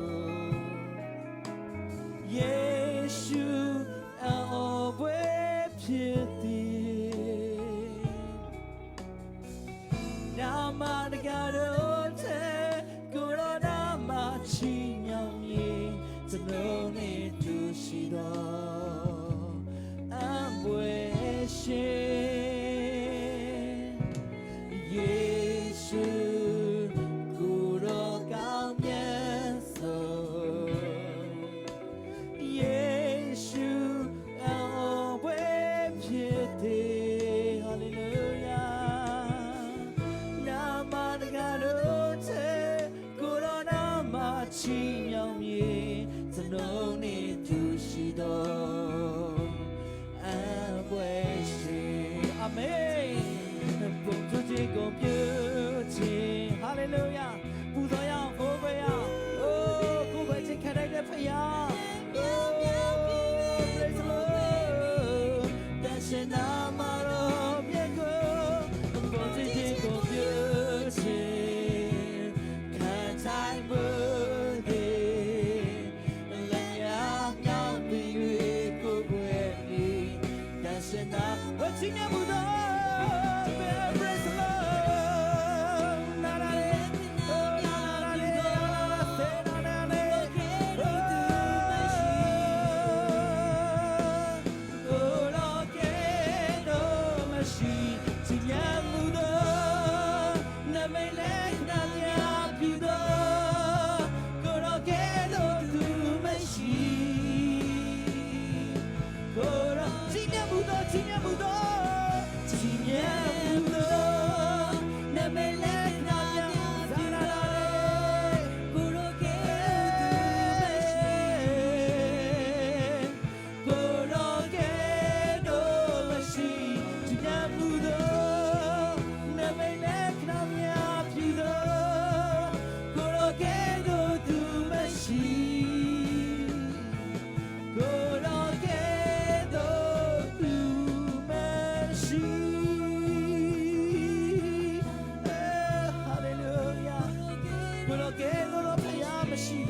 ယေရှုအော်ဘွေဖြစ်သည်နာမတကားတော့တဲ့ကိုယ်တော်နာမချီးမြှောက်မည်ကျွန်တော်နဲ့တူရှိတော်အံဘွေရှင်ယေရှုကိုယ်တော်ကောင်းမြတ်ဆုံးယေရှုအော်ဘွေဖြစ်သည်ဟာလေလုယာနာမတကားတော့တဲ့ကိုယ်တော်နာမချီးမြှောက်မည်ကျွန်တော်နဲ့တူရှိတော်အံဘွေရှင်အာမင်ဘုရားကြီးကိုပြုခြင်းဟာလေလုယာပူဇော်ရအောင်ကိုးကွယ်ရအောင်အိုးကိုးကွယ်ခြင်းခံရတဲ့ဖခင်အိုး praise the Lord တန်ရှင်နာမတော်မြတ်ကိုဘုရားကြီးကိုပြုခြင်းခံတိုင်းမှုသည်လည်းရမြောက်ပြီးကိုးကွယ်ပြီးတန်ရှင်နာဝတ်ခြင်းမြတ်မှုတော် praise the Lord နာနာလေအိုးနာနာလေစေနာနာလေကိုတော်ကဲ့တော်မရှိချီးမြှောက်မှုတော်နမိတ်လက်ခဏမြတ်ပြုတော်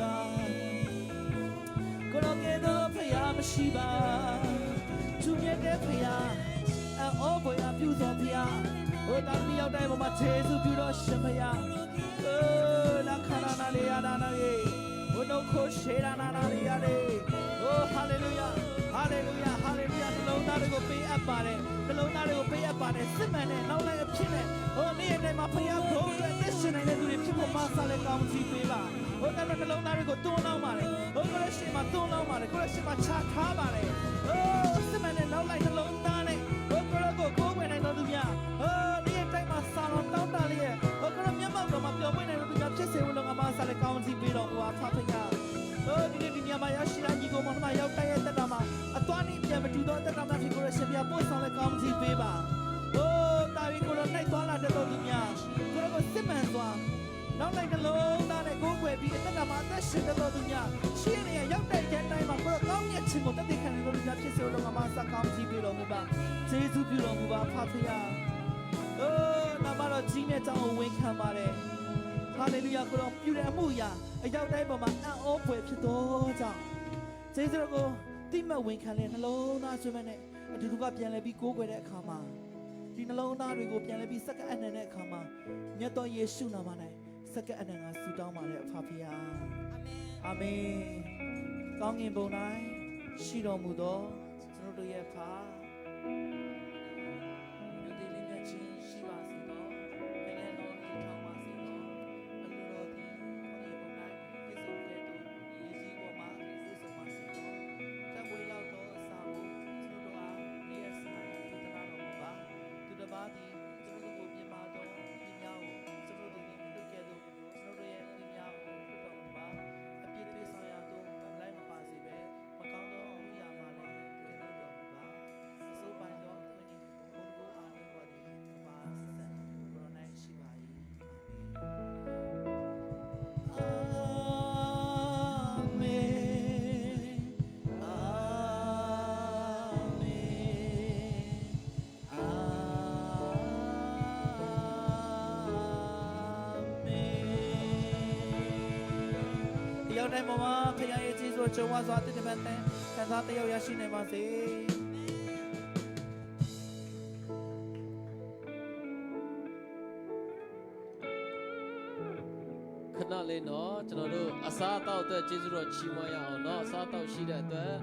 ပါကိုရောကဲတော့ဖယားမရှိပါသူမြတ်တဲ့ဖယားအော်ဘွေအပြူတော်ဖယားဟိုတာမီရောက်တိုင်းပေါ်မှာခြေစုပြုတော်ရှင်ဖယားလာခနာနာလေးရနာနာလေးဘုဒ္ဓခိုးရှေရာနာနာလေးရတယ်ဟာလေလုယာဟာလေလုယာဟာလေလုယာနှလုံးသားတွေကိုပေးအပ်ပါတယ်နှလုံးသားတွေကိုပေးအပ်ပါတယ်စစ်မှန်တဲ့နောက်လိုက်အဖြစ်နဲ့နေ့ရက်တိုင်းမှာဖယားဘုံအတွက်သက်ရှင်နေတဲ့သူတွေဖြစ်ဖို့မဆာလေကောင်းစီပေးပါကဲနှလုံးသားတွေကိုတွန်းလောင်းပါတယ်ကိုရရှိမှာတွန်းလောင်းပါတယ်ကိုရရှိမှာချထားပါတယ်စစ်မှန်တဲ့နောက်လိုက်နှလုံးသားနဲ့ကိုရကိုဝင်နိုင်တော်သူများနေ့ရက်တိုင်းမှာဆာလောတောင်းတလေးရဲ့ကိုရမျက်မှောက်တော်မှာပျော်မွေ့နိုင်တော်သူများဖြစ်စေလို့ငါမဆာလေကောင်းစီပေးတော်မူပါဖခင်ဒီနေ့ဒီညမှာရရှိတဲ့ညီကောင်မရောက်တဲ့တက်တာမှာအသွားနေပြန်မတူတော့တက်တာမှာဖြစ်ကိုရရှင်ပြပို့ဆောင်လေကောင်းစီပေးပါတာဝီကိုရနိုင်သွားလာတဲ့တော်သူများကိုရကိုစစ်မှန်စွာနောက်လိုက်နှလုံးသားနဲ့ကိုယ်ွယ်ပြီးအသက်တာမှာအသက်ရှင်တဲ့တော်သူများရှင်းနေရောက်တဲ့တိုင်းမှာကိုယ်ကောင်းမြတ်ခြင်းကိုတက်တဲ့ခံတဲ့တော်သူများဖြစ်စေလို့ငါမစကောင်းကြီးပေးတော်မူပါကျေးဇူးပြုတော်မူပါဖခင်နာမတော်ကြီးမြတ်ကြောင်းကိုဝန်ခံပါတယ်ဟာလေလုယာကိုတော်ပြုတဲ့အမှုရာအရောက်တိုင်းပေါ်မှာအံ့ဩဖွယ်ဖြစ်တော်ကြောင့်ကျေးဇူးတော်ကိုတိမှတ်ဝန်ခံတဲ့နှလုံးသားဆွေးမဲ့နဲ့အတူတူကပြန်လဲပြီးကိုးကွယ်တဲ့အခါမှာဒီနှလုံးသားတွေကိုပြန်လဲပြီးစက္ကအနံ့တဲ့အခါမှာမြတ်တော်ယေရှုနာမ၌စက္ကအနံ့ကဆူတောင်းပါတယ်အဖဖခင်အာမင်ကောင်းကင်ဘုံ၌ရှိတော်မူသောကျွန်တော်တို့ရဲ့ဖခင်ရောက်တိုင်းမှာဖခင်ရဲ့ကျေးဇူးတော်ကြွားစွာတည်တည်တဲ့ခံစားတရားရရှိနိုင်ပါစေခဏလေးနော်ကျွန်တော်တို့အစားအသောက်အတွက်ကျေးဇူးတော်ချီးမွမ်းရအောင်နော်အစားအသောက်ရှိတဲ့အတွက်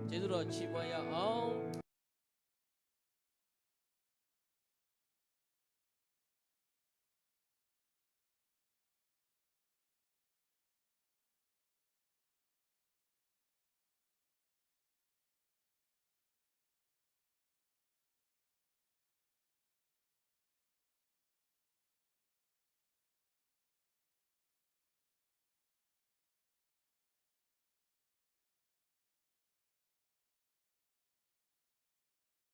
ကျေးဇူးတော်ချီးမွမ်းရအောင်